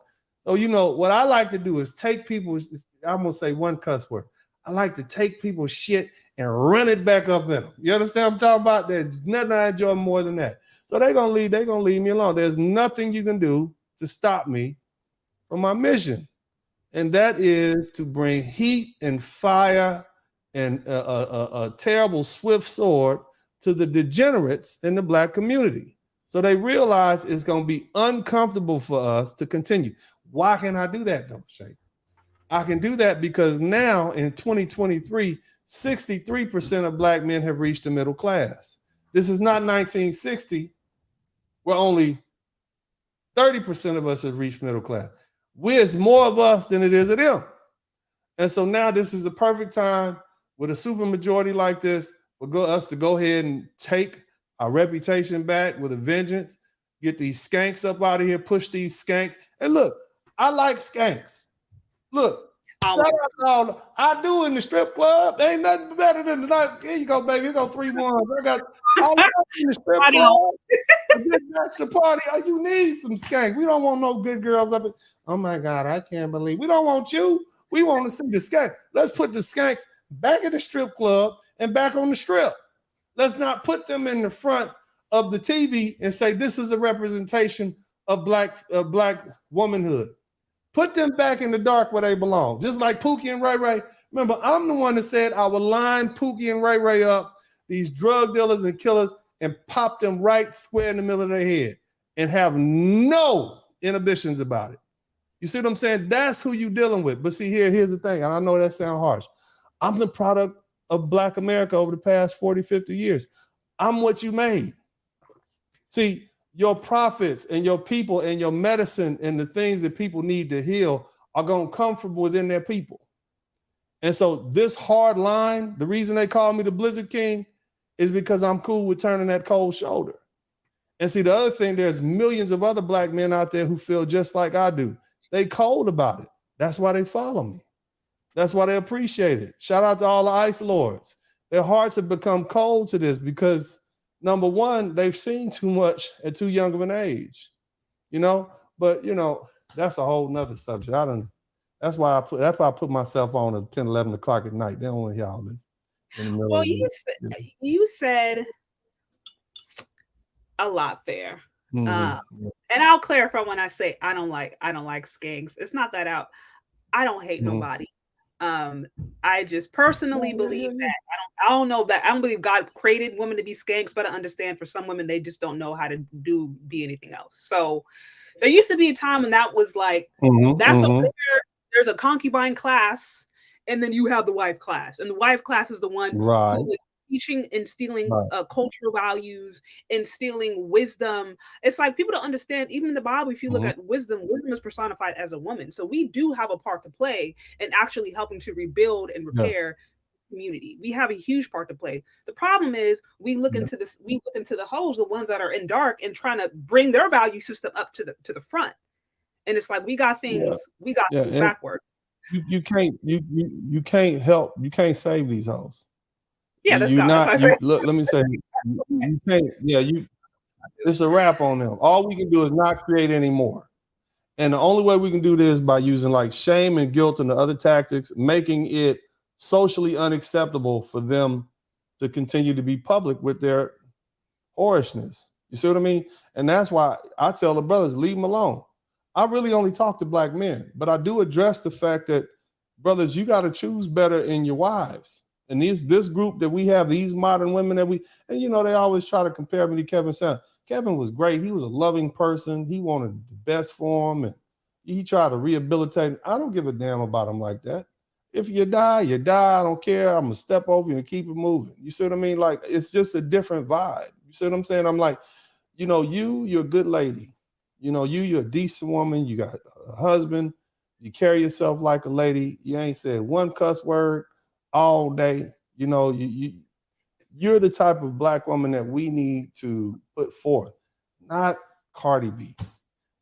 So, what I like to do is take people's, I'm going to say one cuss word. I like to take people's shit and run it back up in them. You understand what I'm talking about? There's nothing I enjoy more than that. So they're going to leave me alone. There's nothing you can do to stop me from my mission. And that is to bring heat and fire and a terrible swift sword to the degenerates in the black community. So they realize it's going to be uncomfortable for us to continue. Why can I do that though, Shay? I can do that because now in 2023, 63% of black men have reached the middle class. This is not 1960, where only 30% of us have reached middle class. It's more of us than it is of them. And so now this is a perfect time with a super majority like this for us to go ahead and take our reputation back with a vengeance, get these skanks up out of here, push these skanks. And look, I like skanks. Look, shout out to all I do in the strip club. There ain't nothing better than the night. Here you go, baby. Here go 3 ones. I got all in the strip club. That's the party. You need some skank. We don't want no good girls up. Oh my God, I can't believe. We don't want you. We want to see the skank. Let's put the skanks back at the strip club and back on the strip. Let's not put them in the front of the TV and say this is a representation of black womanhood. Put them back in the dark where they belong. Just like Pookie and Ray Ray. Remember, I'm the one that said I would line Pookie and Ray Ray up, these drug dealers and killers, and pop them right square in the middle of their head and have no inhibitions about it. You see what I'm saying? That's who you're dealing with. But see, here's the thing, and I know that sounds harsh. I'm the product of Black America over the past 40, 50 years. I'm what you made. See, your prophets and your people and your medicine and the things that people need to heal are going to come from within their people. And so this hard line, the reason they call me the Blizzard King is because I'm cool with turning that cold shoulder. And see, the other thing, there's millions of other black men out there who feel just like I do. They cold about it. That's why they follow me. That's why they appreciate it. Shout out to all the ICE lords. Their hearts have become cold to this because, number one, they've seen too much at too young of an age, But, that's a whole nother subject. That's why I put myself on at 10, 11 o'clock at night. They don't want to hear all this. Well, you said a lot there. Mm-hmm. And I'll clarify when I say I don't like skanks. It's not that I don't hate nobody. I just personally believe that I don't know that I don't believe God created women to be skanks, but I understand for some women they just don't know how to be anything else. So there used to be a time when that was like there's a concubine class, and then you have the wife class, and the wife class is the one who is teaching and instilling cultural values, instilling wisdom. It's like people don't understand. Even in the Bible, if you look at wisdom is personified as a woman. So we do have a part to play in actually helping to rebuild and repair community. We have a huge part to play. The problem is we look into the holes, the ones that are in dark, and trying to bring their value system up to the front. And it's like we got things backwards. You can't save these hoes. Yeah, that's you God. not That's you what I look. Let me say, you can't. Yeah, it's a wrap on them. All we can do is not create any more. And the only way we can do this is by using like shame and guilt and the other tactics, making it socially unacceptable for them to continue to be public with their whorishness. You see what I mean? And that's why I tell the brothers, leave them alone. I really only talk to black men, but I do address the fact that, brothers, you got to choose better in your wives. And this group that we have, these modern women that and you know, they always try to compare me to Kevin Sanders. Kevin was great. He was a loving person. He wanted the best for him, and he tried to rehabilitate. I don't give a damn about him like that. If you die, you die. I don't care. I'm gonna step over you and keep it moving. You see what I mean? Like, it's just a different vibe. You see what I'm saying? I'm like, you know, you're a good lady. You know, you're a decent woman. You got a husband. You carry yourself like a lady. You ain't said one cuss word all day. You know, you're the type of black woman that we need to put forth, not Cardi B.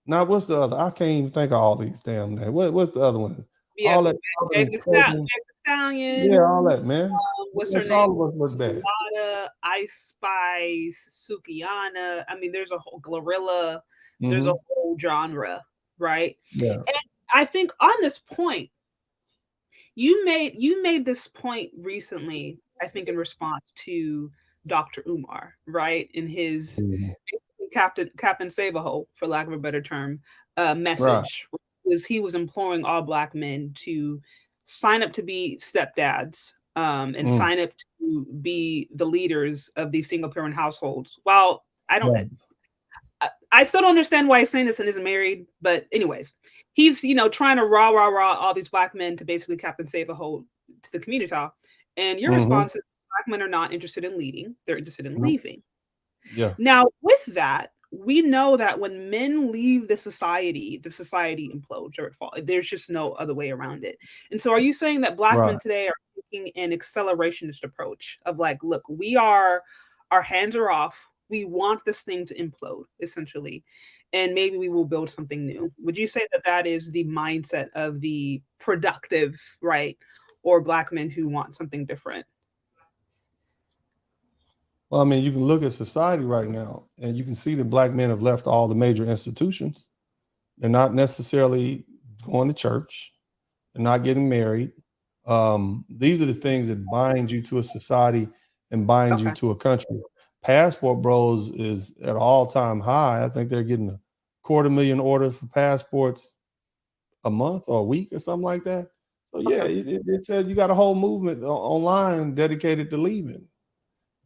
Now, what's the other? I can't even think of all these damn names. What's the other one? Yeah, All that. Meg Thee Stallion. Yeah, all that, man. What's her Makes name? all of us look bad. Lada, Ice Spice, Sukiana. I mean, there's a whole Glorilla. There's a whole genre, right? Yeah. And I think on this point, you made this point recently, I think in response to Dr. Umar, right? In his Captain Save-A-Hole, for lack of a better term, message. Right. He was imploring all black men to sign up to be stepdads, and sign up to be the leaders of these single parent households. Well, I still don't understand why he's saying this and isn't married, but anyways, he's, you know, trying to rah all these black men to basically Captain Save-A-Hole to the community. And your response is black men are not interested in leading; they're interested in leaving. Yeah. Now, with that, we know that when men leave the society implodes or it falls. There's just no other way around it. And so, are you saying that black men today are taking an accelerationist approach of like, look, our hands are off. We want this thing to implode, essentially, and maybe we will build something new. Would you say that that is the mindset of the productive, right, or black men who want something different? Well, I mean, you can look at society right now, and you can see that black men have left all the major institutions. They're not necessarily going to church. They're not getting married. These are the things that bind you to a society and bind you to a country. Passport Bros is at an all-time high. I think they're getting 250,000 orders for passports a month or a week or something like that. So yeah, it says you got a whole movement online dedicated to leaving.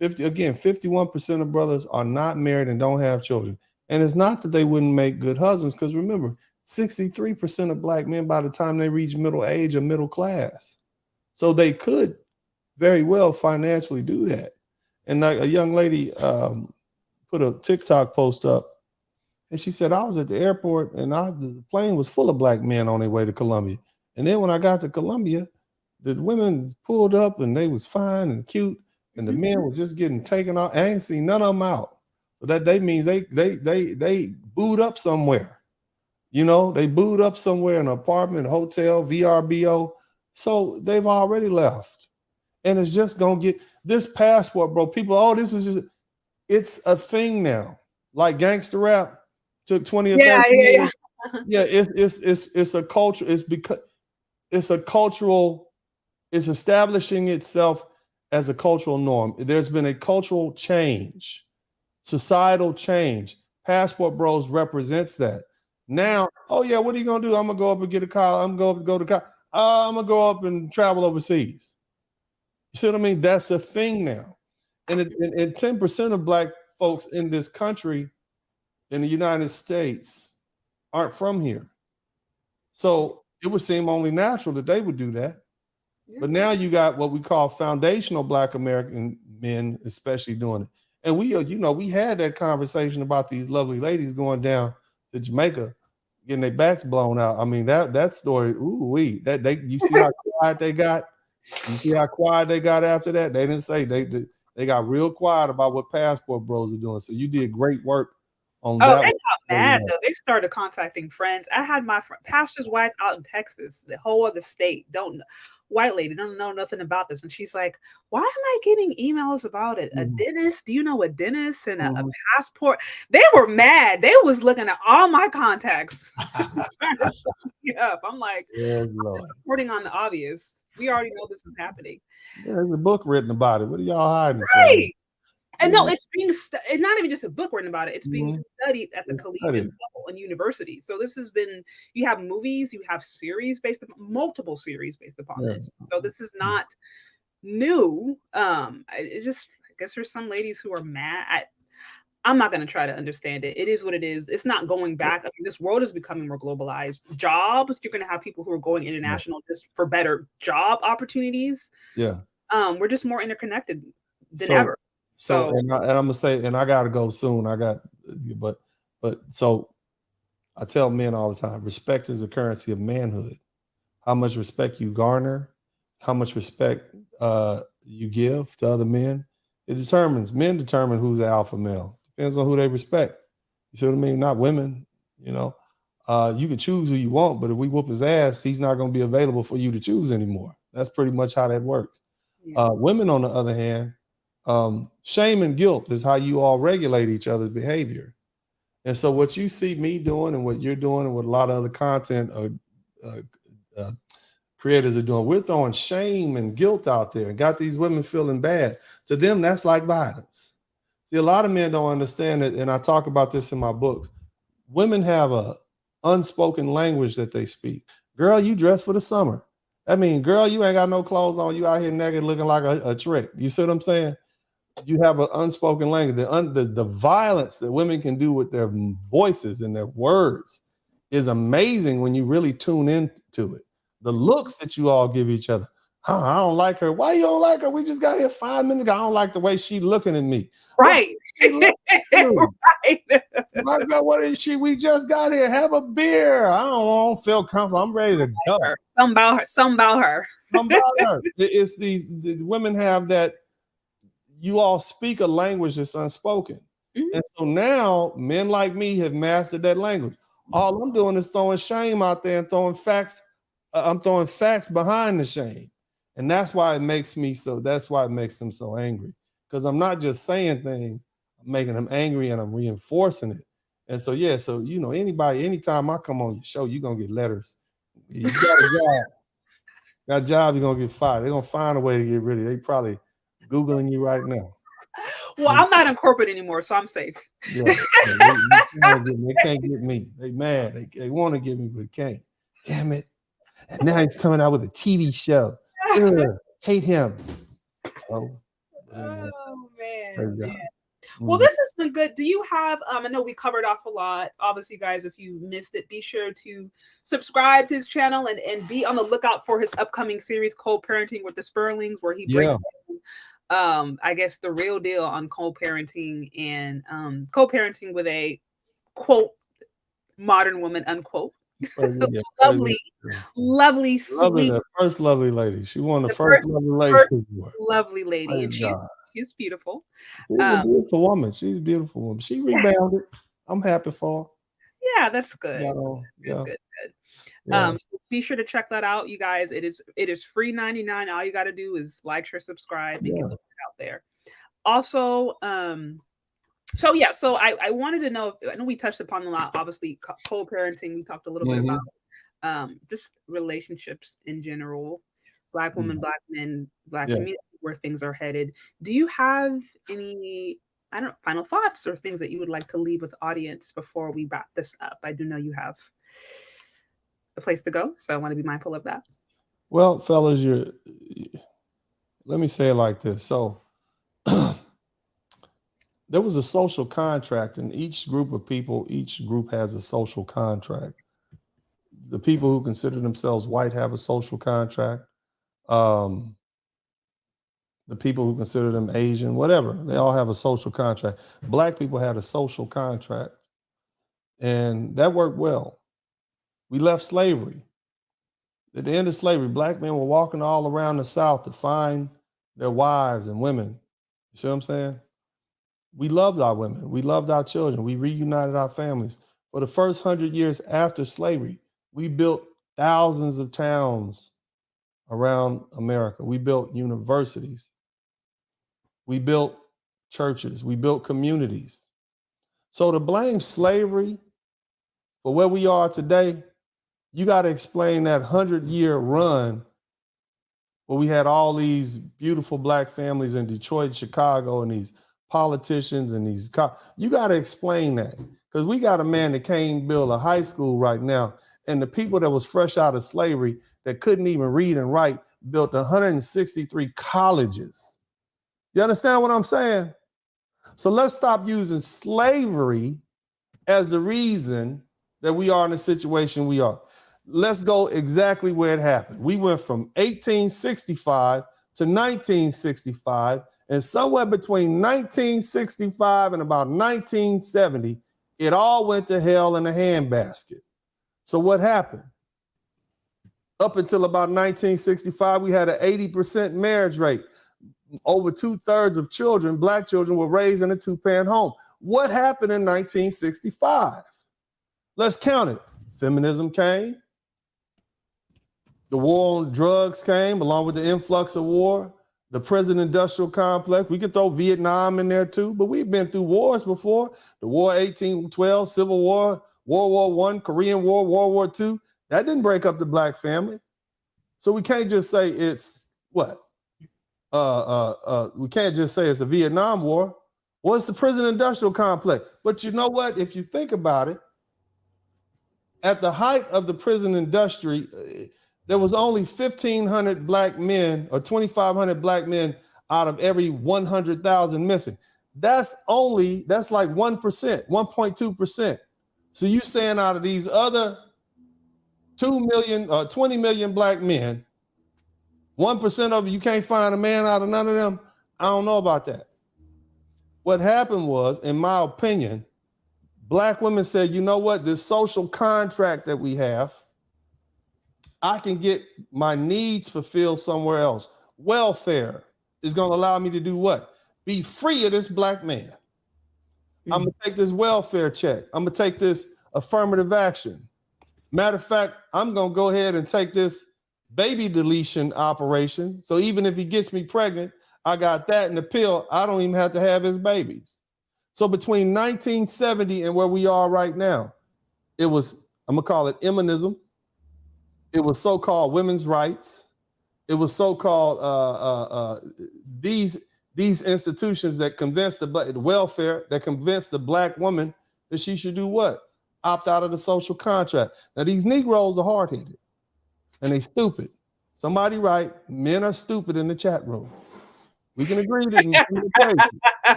51% of brothers are not married and don't have children. And it's not that they wouldn't make good husbands, because remember, 63% of black men by the time they reach middle age are middle class. So they could very well financially do that. And like a young lady put a TikTok post up, and she said, I was at the airport and the plane was full of black men on their way to Colombia. And then when I got to Colombia, the women pulled up and they was fine and cute, and the men were just getting taken off. I ain't seen none of them out. So that means they booed up somewhere. You know, they booed up somewhere in an apartment, hotel, VRBO. So they've already left. And it's just gonna get this passport, bro. People, this is just, it's a thing now. Like gangster rap took 20 or 30 years. Yeah, it's a culture. It's because it's a cultural, it's establishing itself as a cultural norm. There's been a cultural change, societal change. Passport Bros represents that. Now, oh yeah, what are you gonna do? I'm gonna go up and get a car. I'm gonna go to college. I'm gonna go up and travel overseas. You see what I mean? That's a thing now. And 10% of black folks in this country, in the United States, aren't from here. So it would seem only natural that they would do that. Yeah. But now you got what we call foundational black American men, especially doing it. And we had that conversation about these lovely ladies going down to Jamaica, getting their backs blown out. I mean, that story, you see how quiet they got? You see how quiet they got after that? They didn't say, they got real quiet about what Passport Bros are doing. So you did great work on that. mad though. They started contacting friends. I had my pastor's wife out in Texas, the whole other state. White lady don't know nothing about this, and she's like, "Why am I getting emails about it? A dentist? Do you know a dentist and a passport?" They were mad. They was looking at all my contacts, trying to shut me up. I'm like, reporting on the obvious. We already know this is happening. There's a book written about it. What are y'all hiding Right. from? And no, it's being it's not even just a book written about it. It's being studied at the collegiate level and university. So this has been, you have movies, you have multiple series based upon this. So this is not new. I guess there's some ladies who are mad. I'm not going to try to understand it. It is what it is. It's not going back. I mean, this world is becoming more globalized. Jobs, you're going to have people who are going international just for better job opportunities. Yeah. We're just more interconnected than ever. So and I'm gonna say, and I gotta go soon. But so I tell men all the time, respect is the currency of manhood. How much respect you garner, how much respect you give to other men, men determine who's the alpha male. Depends on who they respect. You see what I mean? Not women, you know. You can choose who you want, but if we whoop his ass, he's not gonna be available for you to choose anymore. That's pretty much how that works. Yeah. Women, on the other hand, shame and guilt is how you all regulate each other's behavior. And so what you see me doing and what you're doing and what a lot of other content creators are doing, we're throwing shame and guilt out there and got these women feeling bad. To them, that's like violence. See, a lot of men don't understand it, and I talk about this in my books. Women have a unspoken language that they speak. Girl, you dress for the summer. I mean, girl, you ain't got no clothes on. You out here naked looking like a trick. You see what I'm saying? You have an unspoken language. The violence that women can do with their voices and their words is amazing when you really tune into it. The looks that you all give each other. Oh, I don't like her. Why you don't like her? We just got here 5 minutes ago. I don't like the way she's looking at me. Right. Right. My God, what is she? We just got here. Have a beer. I don't feel comfortable. I'm ready to go. Something about her. It's the women have that. You all speak a language that's unspoken. And so now men like me have mastered that language. All I'm doing is throwing shame out there and throwing facts. I'm throwing facts behind the shame. And that's why it makes them so angry. Because I'm not just saying things, I'm making them angry and I'm reinforcing it. And so, anytime I come on your show, you're going to get letters. You got a job. Got a job, you're going to get fired. They're going to find a way to get rid of you. They probably Googling you right now. Well, I'm not in corporate anymore, so I'm safe. Yeah, they can't get me. They mad. They want to get me, but can't. Damn it. And now he's coming out with a TV show. Hate him. So, oh, man. Well, this has been good. Do you have, I know we covered off a lot. Obviously, guys, if you missed it, be sure to subscribe to his channel and be on the lookout for his upcoming series, Co-Parenting with the Spurlings, where he breaks down, I guess, the real deal on co-parenting and co-parenting with a, quote, modern woman, unquote. Lovely, sweet. The first lovely lady. She won the first lovely lady. And she's beautiful. She's a beautiful woman. She's a beautiful woman. She rebounded. I'm happy for her. Yeah, that's good. Good. So be sure to check that out, you guys. It is free 99. All you got to do is like, share, subscribe, and get the word out there. Also, so I wanted to know. I know we touched upon a lot. Obviously, co-parenting. We talked a little bit about just relationships in general. Black women, Black men, Black community, where things are headed. Do you have any, final thoughts or things that you would like to leave with the audience before we wrap this up? I do know you have a place to go, so I want to be mindful of that. Well, fellas, let me say it like this. So there was a social contract, and each group has a social contract. The people who consider themselves white have a social contract. The people who consider them Asian, whatever, they all have a social contract. Black people had a social contract, and that worked well. We left slavery. At the end of slavery, Black men were walking all around the South to find their wives and women. You see what I'm saying? We loved our women. We loved our children. We reunited our families. For the first 100 years after slavery, we built thousands of towns around America. We built universities. We built churches. We built communities. So to blame slavery for where we are today, you got to explain that 100-year run where we had all these beautiful Black families in Detroit, Chicago, and these politicians and these you got to explain that, because we got a man that can't build a high school right now, and the people that was fresh out of slavery that couldn't even read and write built 163 colleges. You understand what I'm saying? So let's stop using slavery as the reason that we are in the situation we are. Let's go exactly where it happened. We went from 1865 to 1965, and somewhere between 1965 and about 1970, it all went to hell in a handbasket. So what happened? Up until about 1965, we had an 80% marriage rate. Over 2/3 of children, Black children, were raised in a two-parent home. What happened in 1965? Let's count it. Feminism came. The war on drugs came, along with the influx of war. The prison industrial complex. We could throw Vietnam in there too, but we've been through wars before. The War 1812, Civil War, World War I, Korean War, World War II. That didn't break up the Black family. So we can't just say it's what? We can't just say it's a Vietnam War. Well, it's the prison industrial complex. But you know what? If you think about it, at the height of the prison industry, there was only 1,500 Black men or 2,500 Black men out of every 100,000 missing. That's like 1%, 1.2%. So you saying out of these other 2 million or 20 million Black men, 1% of them, you can't find a man out of none of them? I don't know about that. What happened was, in my opinion, Black women said, you know what, this social contract that we have, I can get my needs fulfilled somewhere else. Welfare is going to allow me to do what? Be free of this Black man. I'm going to take this welfare check. I'm going to take this affirmative action. Matter of fact, I'm going to go ahead and take this baby deletion operation. So even if he gets me pregnant, I got that in the pill. I don't even have to have his babies. So between 1970 and where we are right now, it was, I'm going to call it feminism. It was so-called women's rights. It was so-called these institutions that convinced the welfare, that convinced the Black woman that she should do what? Opt out of the social contract. Now, these Negroes are hard-headed and they stupid. Somebody write, men are stupid in the chat room. We can agree that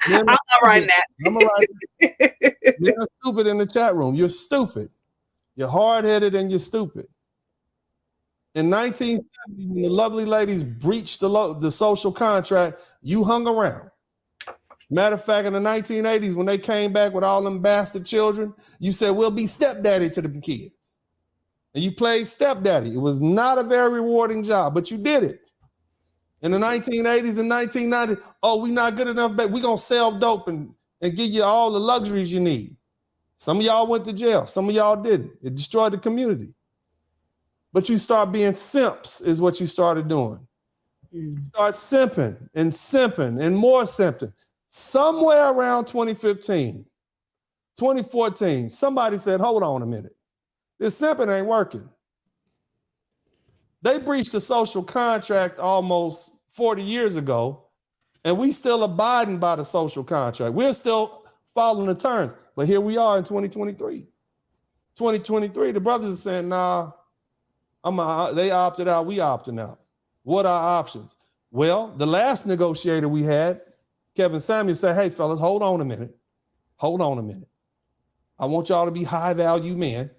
I'm not writing that. I'm writing. Men are stupid in the chat room. You're stupid. You're hard-headed and you're stupid. In 1970, when the lovely ladies breached the social contract, you hung around. Matter of fact, in the 1980s, when they came back with all them bastard children, you said, we'll be stepdaddy to the kids. And you played stepdaddy. It was not a very rewarding job, but you did it. In the 1980s and 1990s, oh, we not good enough, but we're going to sell dope and give you all the luxuries you need. Some of y'all went to jail. Some of y'all didn't. It destroyed the community. But you start being simps is what you started doing. You start simping and more simping. Somewhere around 2015, 2014, somebody said, hold on a minute. This simping ain't working. They breached the social contract almost 40 years ago, and we still abiding by the social contract. We're still following the terms. But here we are in 2023. 2023, the brothers are saying, nah, they opted out, we opting out. What are our options? Well, the last negotiator we had, Kevin Samuel, said, hey, fellas, hold on a minute. Hold on a minute. I want y'all to be high value men,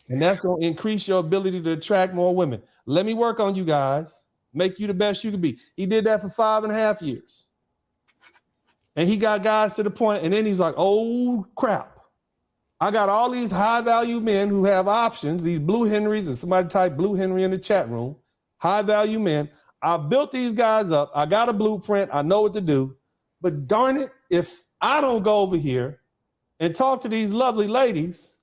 and that's going to increase your ability to attract more women. Let me work on you guys, make you the best you can be. He did that for 5.5 years. And he got guys to the point, and then he's like, oh, crap. I got all these high value men who have options, these Blue Henrys, and somebody type Blue Henry in the chat room, high value men. I built these guys up. I got a blueprint. I know what to do. But darn it, if I don't go over here and talk to these lovely ladies,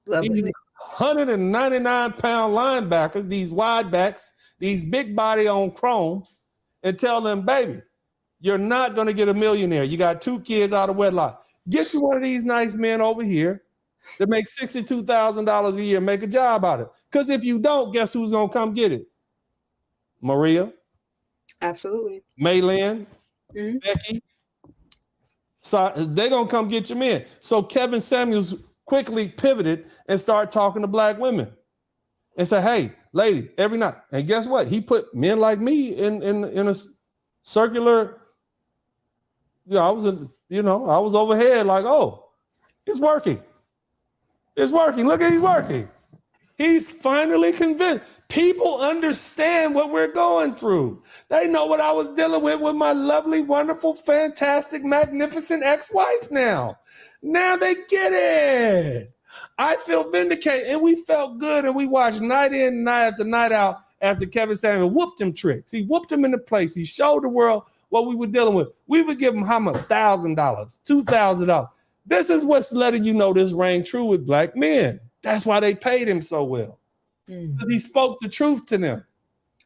Lovely. These 199-pound linebackers, these wide backs, these big body on chromes, and tell them, baby, you're not going to get a millionaire. You got 2 kids out of wedlock. Get you one of these nice men over here that make $62,000 a year, make a job out of it. Because if you don't, guess who's going to come get it? Maria. Absolutely. Maylin, Becky. So they're going to come get your men. So Kevin Samuels quickly pivoted and started talking to black women and said, hey, lady, every night. And guess what? He put men like me in a circular, I was overhead like, oh, it's working. It's working. Look at he's working. He's finally convinced. People understand what we're going through. They know what I was dealing with my lovely, wonderful, fantastic, magnificent ex-wife now. Now they get it. I feel vindicated. And we felt good. And we watched night in, night after night out after Kevin Samuel whooped them tricks. He whooped them in the place. He showed the world what we were dealing with. We would give him how much? $1,000, $2,000. This is what's letting you know this rang true with black men. That's why they paid him so well. Because he spoke the truth to them.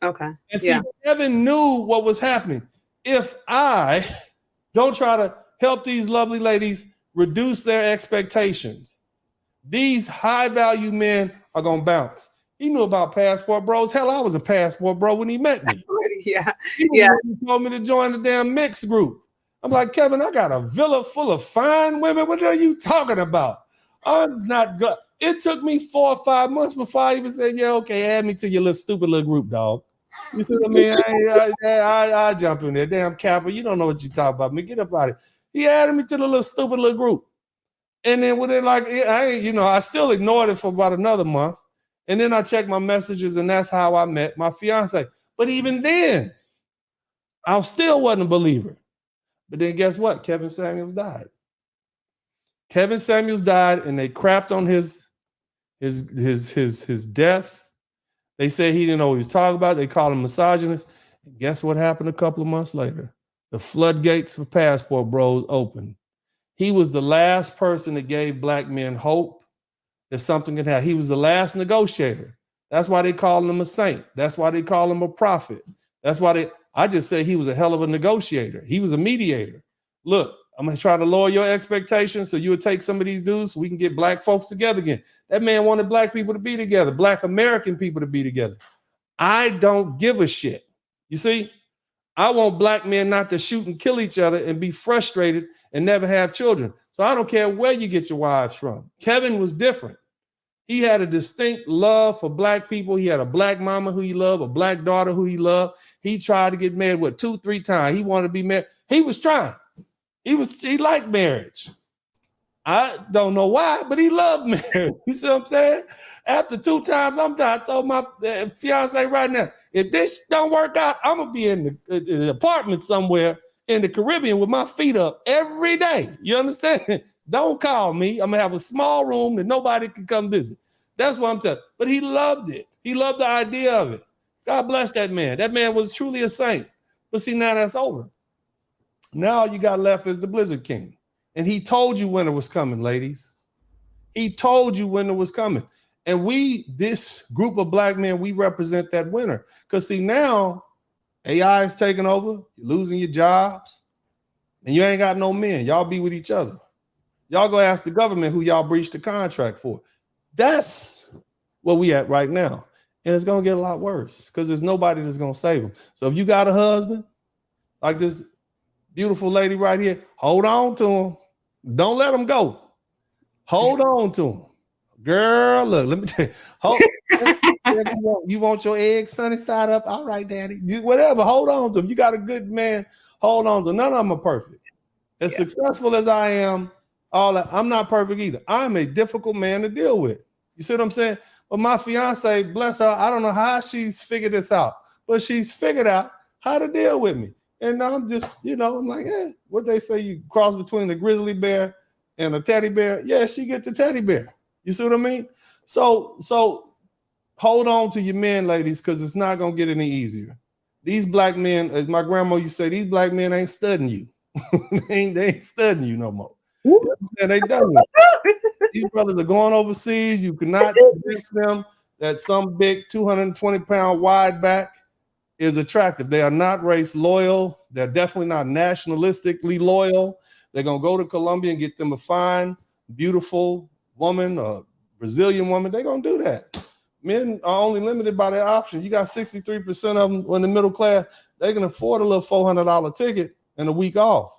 Okay. And see, Kevin knew what was happening. If I don't try to help these lovely ladies reduce their expectations, these high value men are going to bounce. He knew about passport bros. Hell, I was a passport bro when he met me. He told me to join the damn mixed group. I'm like, Kevin, I got a villa full of fine women. What are you talking about? I'm not good. It took me 4 or 5 months before I even said, yeah, okay, add me to your little stupid little group, dog. You see what I mean? I jump in there. Damn Kappa, you don't know what you talk about. Me, get up out of it. He added me to the little stupid little group. And then with it, like, I still ignored it for about another month. And then I checked my messages, and that's how I met my fiance. But even then, I still wasn't a believer. But then guess what? Kevin Samuels died. Kevin Samuels died, and they crapped on his death. They said he didn't know what he was talking about. They called him misogynist. And guess what happened a couple of months later? The floodgates for passport bros opened. He was the last person that gave black men hope that something could happen. He was the last negotiator. That's why they call him a saint. That's why they call him a prophet. That's why I just say he was a hell of a negotiator. He was a mediator. Look, I'm going to try to lower your expectations so you would take some of these dudes so we can get black folks together again. That man wanted black people to be together, black American people to be together. I don't give a shit. You see, I want black men not to shoot and kill each other and be frustrated and never have children. So I don't care where you get your wives from. Kevin was different. He had a distinct love for black people. He had a black mama who he loved, a black daughter who he loved. He tried to get married, 2, 3 times. He wanted to be married. He was trying. He liked marriage. I don't know why, but he loved marriage. You see what I'm saying? After 2 times, I'm done. I told my fiance right now, if this don't work out, I'm going to be in the apartment somewhere in the Caribbean with my feet up every day. You understand? Don't call me. I'm going to have a small room that nobody can come visit. That's what I'm telling you. But he loved it. He loved the idea of it. God bless that man. That man was truly a saint. But see, now that's over. Now all you got left is the Blizzard King. And he told you when it was coming, ladies. He told you when it was coming. And this group of black men, we represent that winner. Because see, now AI is taking over. You're losing your jobs. And you ain't got no men. Y'all be with each other. Y'all go ask the government who y'all breached the contract for. That's where we at right now. And it's going to get a lot worse because there's nobody that's going to save them. So if you got a husband like this beautiful lady right here, hold on to him. Don't let him go. Hold on to him. Girl, look, let me tell you. You want your eggs sunny side up? All right, daddy. Whatever, hold on to him. You got a good man, hold on to him. None of them are perfect. As successful as I am, I'm not perfect either. I'm a difficult man to deal with. You see what I'm saying? But my fiance, bless her, I don't know how she's figured this out, but she's figured out how to deal with me. And I'm just, I'm like, what they say, you cross between a grizzly bear and a teddy bear. Yeah, she get the teddy bear. You see what I mean? So hold on to your men, ladies, because it's not going to get any easier. These black men, as my grandma used to say, these black men ain't studying you. they ain't studying you no more. And they done with it. These brothers are going overseas. You cannot convince them that some big 220-pound wide back is attractive. They are not race loyal. They're definitely not nationalistically loyal. They're going to go to Colombia and get them a fine, beautiful woman, a Brazilian woman. They're going to do that. Men are only limited by their options. You got 63% of them in the middle class. They can afford a little $400 ticket and a week off.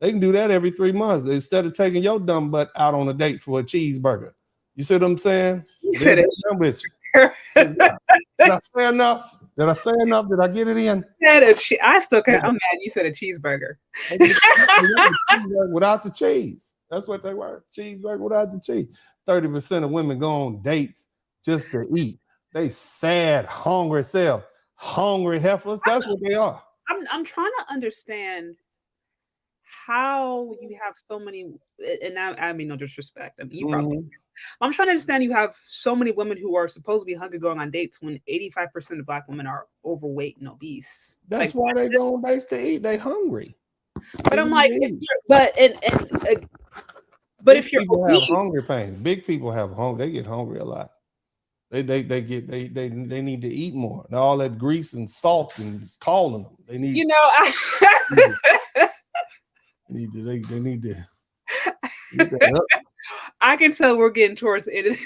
They can do that every 3 months instead of taking your dumb butt out on a date for a cheeseburger. You see what I'm saying? You said it. With you. Did I say enough? Did I say enough? Did I get it in? I still can't. I'm mad you said a cheeseburger. Without the cheese. That's what they were. Cheeseburger without the cheese. 30% of women go on dates just to eat. They sad, hungry self, hungry heifers. That's what they are. I'm trying to understand how you have so many, and I mean no disrespect. I mean, you probably. I'm trying to understand you have so many women who are supposed to be hungry going on dates when 85% of Black women are overweight and obese. That's why they go on dates to eat. They hungry. But I'm like, but if you're people have hunger pains. Big people have hunger. They get hungry a lot. They need to eat more. Now all that grease and salt and it's calling them. They need. They need to. I can tell we're getting towards the end of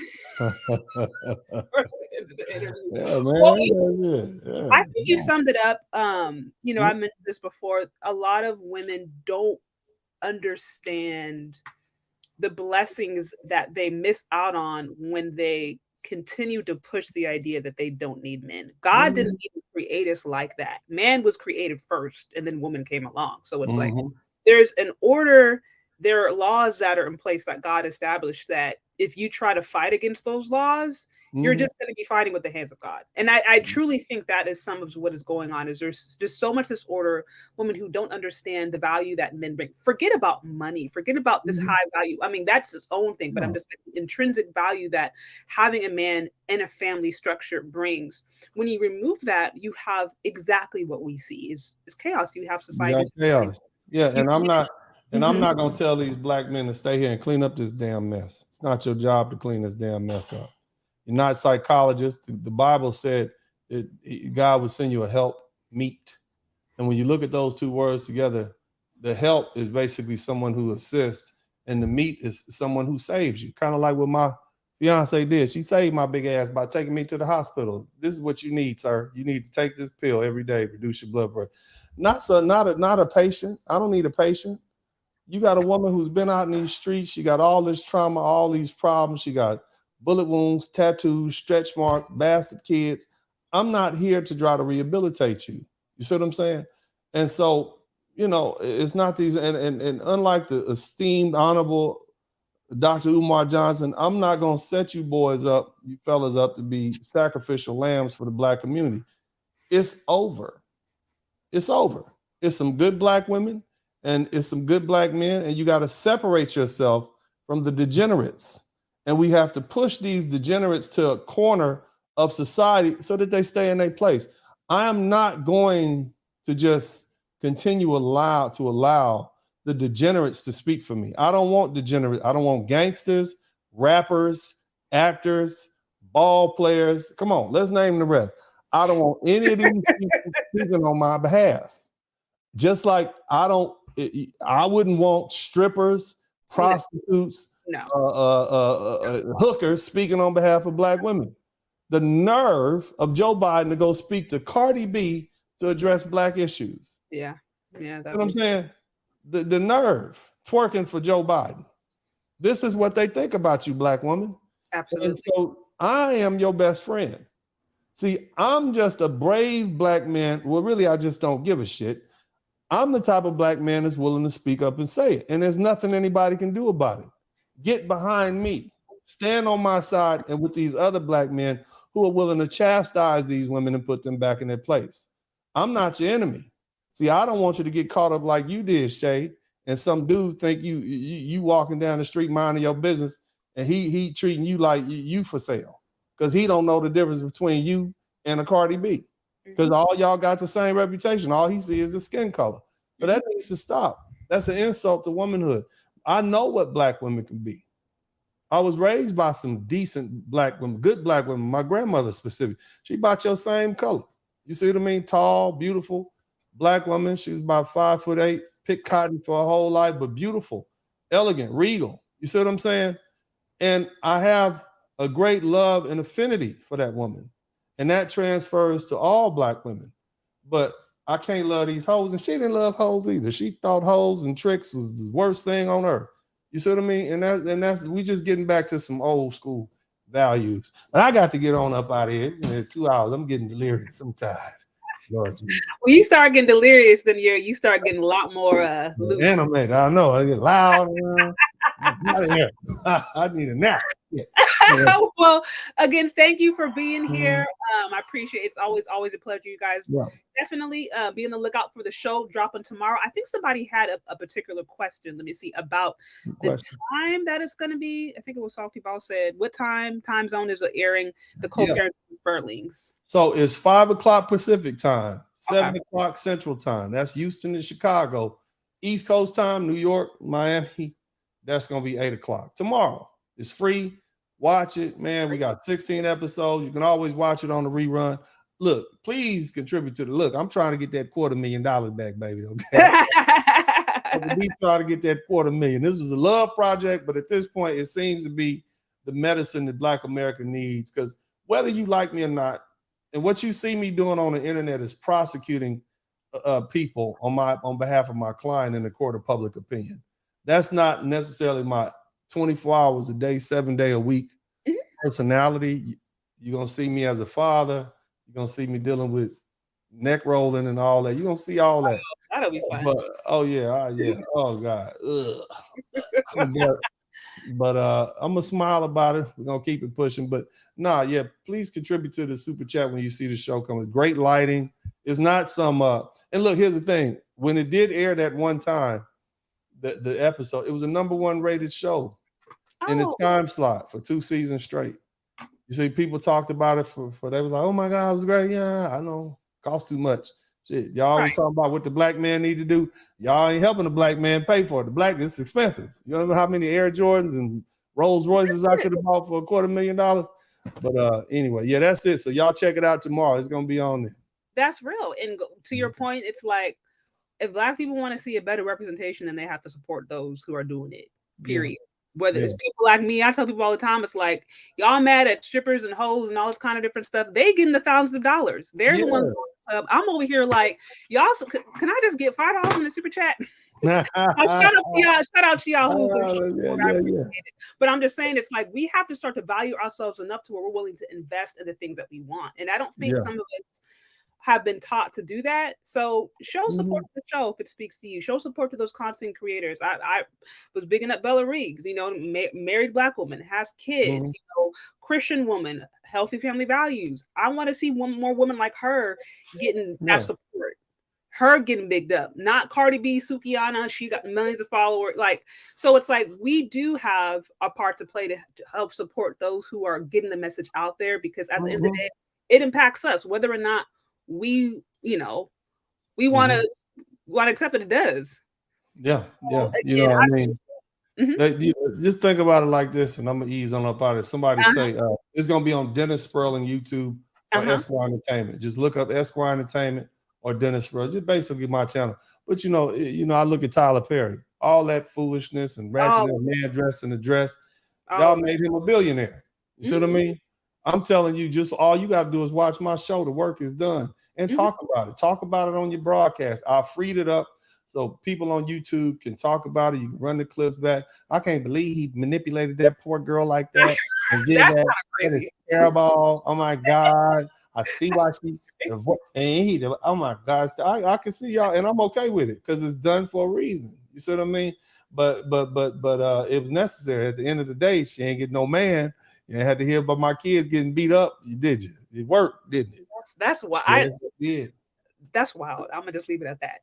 the interview. Yeah, man. Well, I think you summed it up. I mentioned this before. A lot of women don't understand the blessings that they miss out on when they continue to push the idea that they don't need men. God didn't even create us like that. Man was created first, and then woman came along. So it's like there's an order. There are laws that are in place that God established that if you try to fight against those laws, you're just going to be fighting with the hands of God. And I truly think that is some of what is going on is there's just so much disorder, women who don't understand the value that men bring. Forget about money, forget about this high value. I mean, that's its own thing, but I'm just saying the intrinsic value that having a man in a family structure brings. When you remove that, you have exactly what we see is chaos. You have society. Chaos. Yeah, and I'm not going to tell these Black men to stay here and clean up this damn mess. It's not your job to clean this damn mess up. You're not psychologists. The Bible said God would send you a help meet. And when you look at those two words together, the help is basically someone who assists, and the meet is someone who saves you. Kind of like what my fiance did. She saved my big ass by taking me to the hospital. This is what you need, sir. You need to take this pill every day, reduce your blood pressure. Not a patient. I don't need a patient. You got a woman who's been out in these streets. She got all this trauma, all these problems. She got bullet wounds, tattoos, stretch marks, bastard kids. I'm not here to try to rehabilitate you. You see what I'm saying? And so, it's not these, and unlike the esteemed, honorable Dr. Umar Johnson, I'm not going to set you boys up, you fellas up to be sacrificial lambs for the Black community. It's over. It's over. It's some good Black women and it's some good Black men, and you got to separate yourself from the degenerates. And we have to push these degenerates to a corner of society so that they stay in their place. I am not going to just continue to allow the degenerates to speak for me. I don't want degenerates. I don't want gangsters, rappers, actors, ball players. Come on, let's name the rest. I don't want any of these people speaking on my behalf. Just like I wouldn't want strippers, prostitutes, hookers speaking on behalf of Black women. The nerve of Joe Biden to go speak to Cardi B to address Black issues. Yeah. You know what I'm saying? The nerve twerking for Joe Biden. This is what they think about you, Black woman. Absolutely. And so I am your best friend. See, I'm just a brave Black man. Well, really, I just don't give a shit. I'm the type of Black man that's willing to speak up and say it. And there's nothing anybody can do about it. Get behind me. Stand on my side and with these other Black men who are willing to chastise these women and put them back in their place. I'm not your enemy. See, I don't want you to get caught up like you did, Shay, and some dude think you walking down the street minding your business and he treating you like you for sale because he don't know the difference between you and a Cardi B because all y'all got the same reputation. All he sees is the skin color. So that needs to stop. That's an insult to womanhood. I know what Black women can be. I was raised by some decent black women, good black women. My grandmother specifically, she about your same color. You see what I mean? Tall, beautiful black woman. She was about 5'8", picked cotton for her whole life, but beautiful, elegant, regal. You see what I'm saying? And I have a great love and affinity for that woman. And that transfers to all black women. But I can't love these hoes. And she didn't love hoes either. She thought hoes and tricks was the worst thing on earth. You see what I mean? And that's we just getting back to some old school values. But I got to get on up out of here. In 2 hours, I'm getting delirious. I'm tired. Lord Jesus. When you start getting delirious, then you start getting a lot more loose. Animated. I know. I get loud. I need a nap. Yeah. Well, again, thank you for being here. I appreciate it. It's always a pleasure. You guys definitely be on the lookout for the show dropping tomorrow. I think somebody had a particular question. Let me see about the time that it's going to be. I think it was Salty Ball said, what time zone is airing the Coparenting Spurlings? So it's 5 o'clock Pacific time, 7 o'clock Central time. That's Houston and Chicago. East Coast time, New York, Miami. That's going to be 8 o'clock tomorrow. It's free. Watch it, man. We got 16 episodes. You can always watch it on the rerun. Look, please contribute to the look. I'm trying to get that $250,000 back, baby. Okay. We trying to get that $250,000. This was a love project, but at this point, it seems to be the medicine that Black America needs. Because whether you like me or not, and what you see me doing on the internet is prosecuting people on behalf of my client in the court of public opinion. That's not necessarily my 24 hours a day, 7 day a week personality. You're going to see me as a father. You're going to see me dealing with neck rolling and all that. You're going to see all that. That'll be fun. But, yeah. Oh, God. But I'm going to smile about it. We're going to keep it pushing. But, please contribute to the super chat when you see the show coming. Great lighting. It's not some and look, here's the thing. When it did air that one time, the episode, it was a #1 rated show in its time slot for 2 seasons straight. You see, people talked about it for they was like, oh my God, it was great. Yeah, I know, cost too much. Shit, y'all was talking about what the black man need to do. Y'all ain't helping the black man pay for it. The black, it's expensive. You don't know how many Air Jordans and Rolls Royces I could have bought for $250,000. But anyway, that's it. So y'all check it out tomorrow. It's gonna be on there. That's real. And to your point, it's like, if Black people want to see a better representation, then they have to support those who are doing it, period. Whether it's people like me, I tell people all the time, it's like, y'all mad at strippers and hoes and all this kind of different stuff. They getting the thousands of dollars. They're the ones. I'm over here like, y'all, can I just get $5 in the super chat? Shout out to y'all. But I'm just saying, it's like, we have to start to value ourselves enough to where we're willing to invest in the things that we want. And I don't think some of us have been taught to do that. So show support to the show if it speaks to you. Show support to those content creators. I was bigging up Bella Riggs, married Black woman, has kids, Christian woman, healthy family values. I want to see one more woman like her getting that support. Her getting bigged up, not Cardi B, Sukihana. She got millions of followers. So it's like, we do have a part to play to help support those who are getting the message out there, because at the end of the day, it impacts us, whether or not we want to accept that it does. Just think about it like this, and I'm gonna ease on up out of it. Somebody say it's gonna be on Dennis Spurling YouTube or Esquire Entertainment. Just look up Esquire Entertainment or Dennis Spurling. Just basically my channel. But I look at Tyler Perry, all that foolishness and ratchet man dressed in a dress. Y'all made him a billionaire. You see what I mean? I'm telling you, just all you got to do is watch my show. The work is done. And talk about it. Talk about it on your broadcast. I freed it up so people on YouTube can talk about it. You can run the clips back. I can't believe he manipulated that poor girl like that. And did that. That is terrible. Oh my God. I see why she. Oh my God. I can see y'all, and I'm okay with it because it's done for a reason. You see what I mean? But it was necessary. At the end of the day, she ain't get no man. You had to hear about my kids getting beat up. Did you? It worked, didn't it? That's why that's wild. I'm gonna just leave it at that.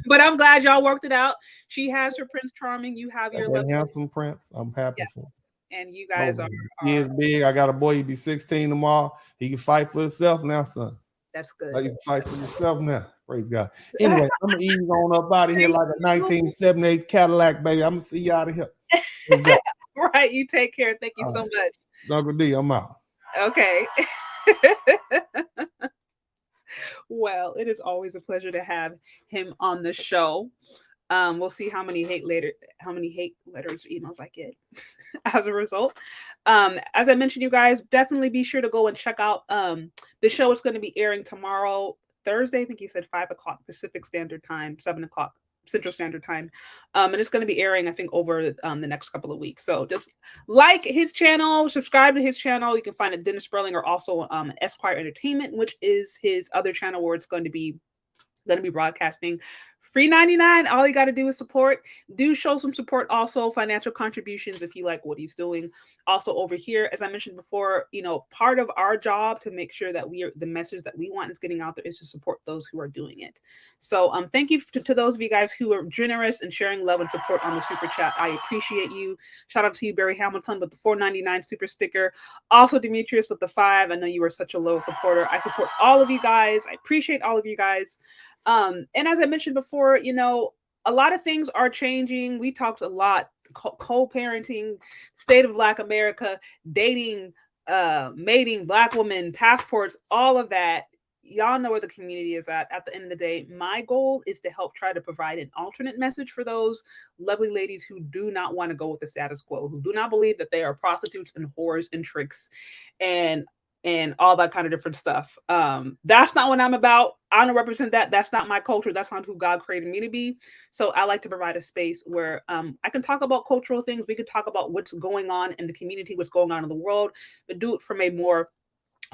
But I'm glad y'all worked it out. She has her Prince Charming. You have your handsome Prince. I'm happy for. And you guys are. He is big. I got a boy. He'll be 16 tomorrow. He can fight for himself now, son. That's good. You can fight for yourself now. Praise God. Anyway, I'm gonna ease on up out of here like a 1978 Cadillac, baby. I'm gonna see you out of here. right. You take care. Thank you so much. Dr. D, I'm out. Okay. Well, it is always a pleasure to have him on the show. We'll see how many hate letters, or emails I get as a result. As I mentioned, you guys definitely be sure to go and check out the show. Is going to be airing tomorrow, Thursday. I think he said 5 o'clock Pacific Standard Time, 7 o'clock Central Standard Time. And it's going to be airing, I think, over the next couple of weeks. So just like his channel, subscribe to his channel. You can find it Dennis Spurling, or also Esquire Entertainment, which is his other channel where it's going to be broadcasting. Free 99. All you got to do is support. Do show some support. Also, financial contributions if you like what he's doing. Also, over here, as I mentioned before, part of our job to make sure that the message that we want is getting out there is to support those who are doing it. So, thank you to those of you guys who are generous and sharing love and support on the super chat. I appreciate you. Shout out to you, Barry Hamilton, with the $4.99 super sticker. Also, Demetrius with the 5. I know you are such a loyal supporter. I support all of you guys. I appreciate all of you guys. And as I mentioned before, a lot of things are changing. We talked a lot, co-parenting, state of Black America, dating, mating, Black women, passports, all of that. Y'all know where the community is at. At the end of the day, my goal is to help try to provide an alternate message for those lovely ladies who do not want to go with the status quo, who do not believe that they are prostitutes and whores and tricks and all that kind of different stuff. That's not what I'm about. I don't represent that. That's not my culture. That's not who God created me to be. So I like to provide a space where I can talk about cultural things. We can talk about what's going on in the community, what's going on in the world, but do it from a more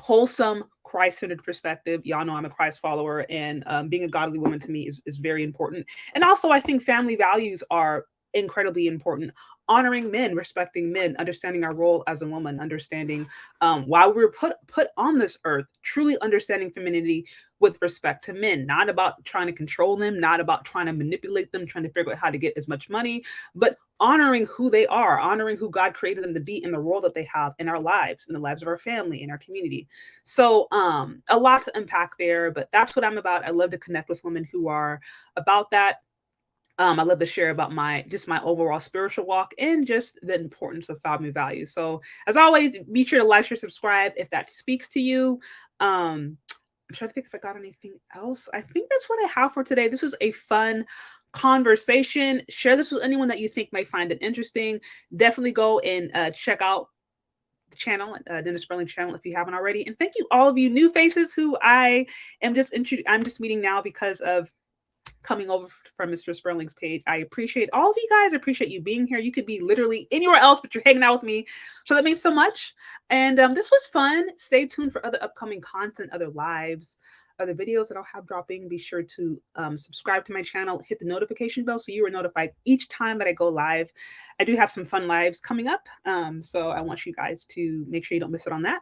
wholesome, Christ-centered perspective. Y'all know I'm a Christ follower, and being a godly woman to me is very important. And also, I think family values are incredibly important. Honoring men, respecting men, understanding our role as a woman, understanding why we were put on this earth, truly understanding femininity with respect to men, not about trying to control them, not about trying to manipulate them, trying to figure out how to get as much money, but honoring who they are, honoring who God created them to be in the role that they have in our lives, in the lives of our family, in our community. So a lot to unpack there, but that's what I'm about. I love to connect with women who are about that. I love to share about my overall spiritual walk and just the importance of family values. So as always, be sure to like, share, subscribe if that speaks to you. I'm trying to think if I got anything else. I think that's what I have for today. This was a fun conversation. Share this with anyone that you think might find it interesting. Definitely go and check out the channel, Dennis Spurling channel, if you haven't already. And thank you all of you new faces who I'm just meeting now because of coming over from Mr. Spurling's page. I appreciate all of you guys. I appreciate you being here. You could be literally anywhere else, but you're hanging out with me. So that means so much. And this was fun. Stay tuned for other upcoming content, other lives, other videos that I'll have dropping. Be sure to subscribe to my channel, hit the notification bell so you are notified each time that I go live. I do have some fun lives coming up. So I want you guys to make sure you don't miss it on that.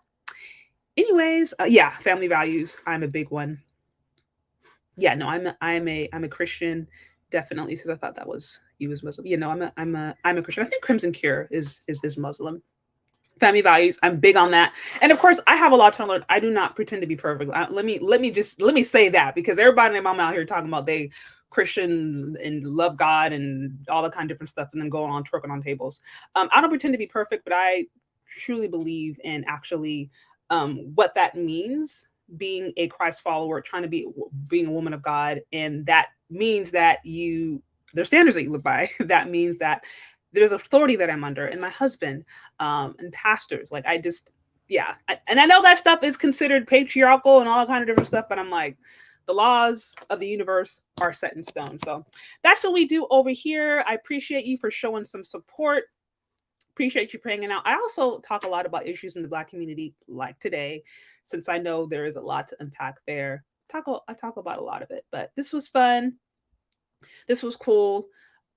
Anyways, yeah, family values. I'm a big one. Yeah, no, I'm a Christian, definitely. Since I thought that was he was Muslim. You know, I'm a Christian. I think Crimson Cure is Muslim. Family values, I'm big on that. And of course, I have a lot to learn. I do not pretend to be perfect. Let me say that, because everybody and their mom out here talking about they Christian and love God and all that kind of different stuff, and then going on twerking on tables. I don't pretend to be perfect, but I truly believe in actually what that means. Being a Christ follower, trying to being a woman of God, and that means that there's standards that you live by. That means that there's authority that I'm under, and my husband, and pastors. Like and I know that stuff is considered patriarchal and all kind of different stuff, but I'm like, the laws of the universe are set in stone. So that's what we do over here. I appreciate you for showing some support. Appreciate you hanging out. I also talk a lot about issues in the Black community, like today, since I know there is a lot to unpack there. I talk about a lot of it, but this was fun. This was cool.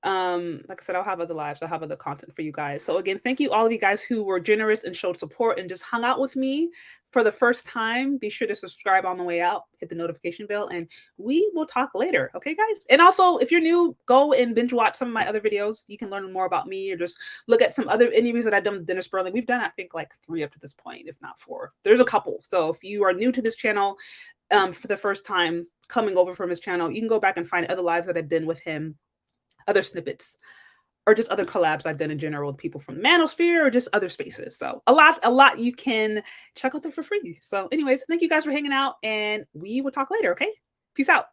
Like I said, I'll have other lives. I'll have other content for you guys. So again, thank you all of you guys who were generous and showed support and just hung out with me for the first time. Be sure to subscribe on the way out, hit the notification bell, and we will talk later. Okay, guys? And also, if you're new, go and binge watch some of my other videos. You can learn more about me, or just look at some other interviews that I've done with Dennis Spurling. We've done, I think, like 3 up to this point, if not 4. There's a couple. So if you are new to this channel for the first time coming over from his channel, you can go back and find other lives that I've done with him, other snippets. or just other collabs I've done in general with people from the manosphere or just other spaces. So a lot you can check out there for free. So anyways, thank you guys for hanging out, and we will talk later. Okay, peace out.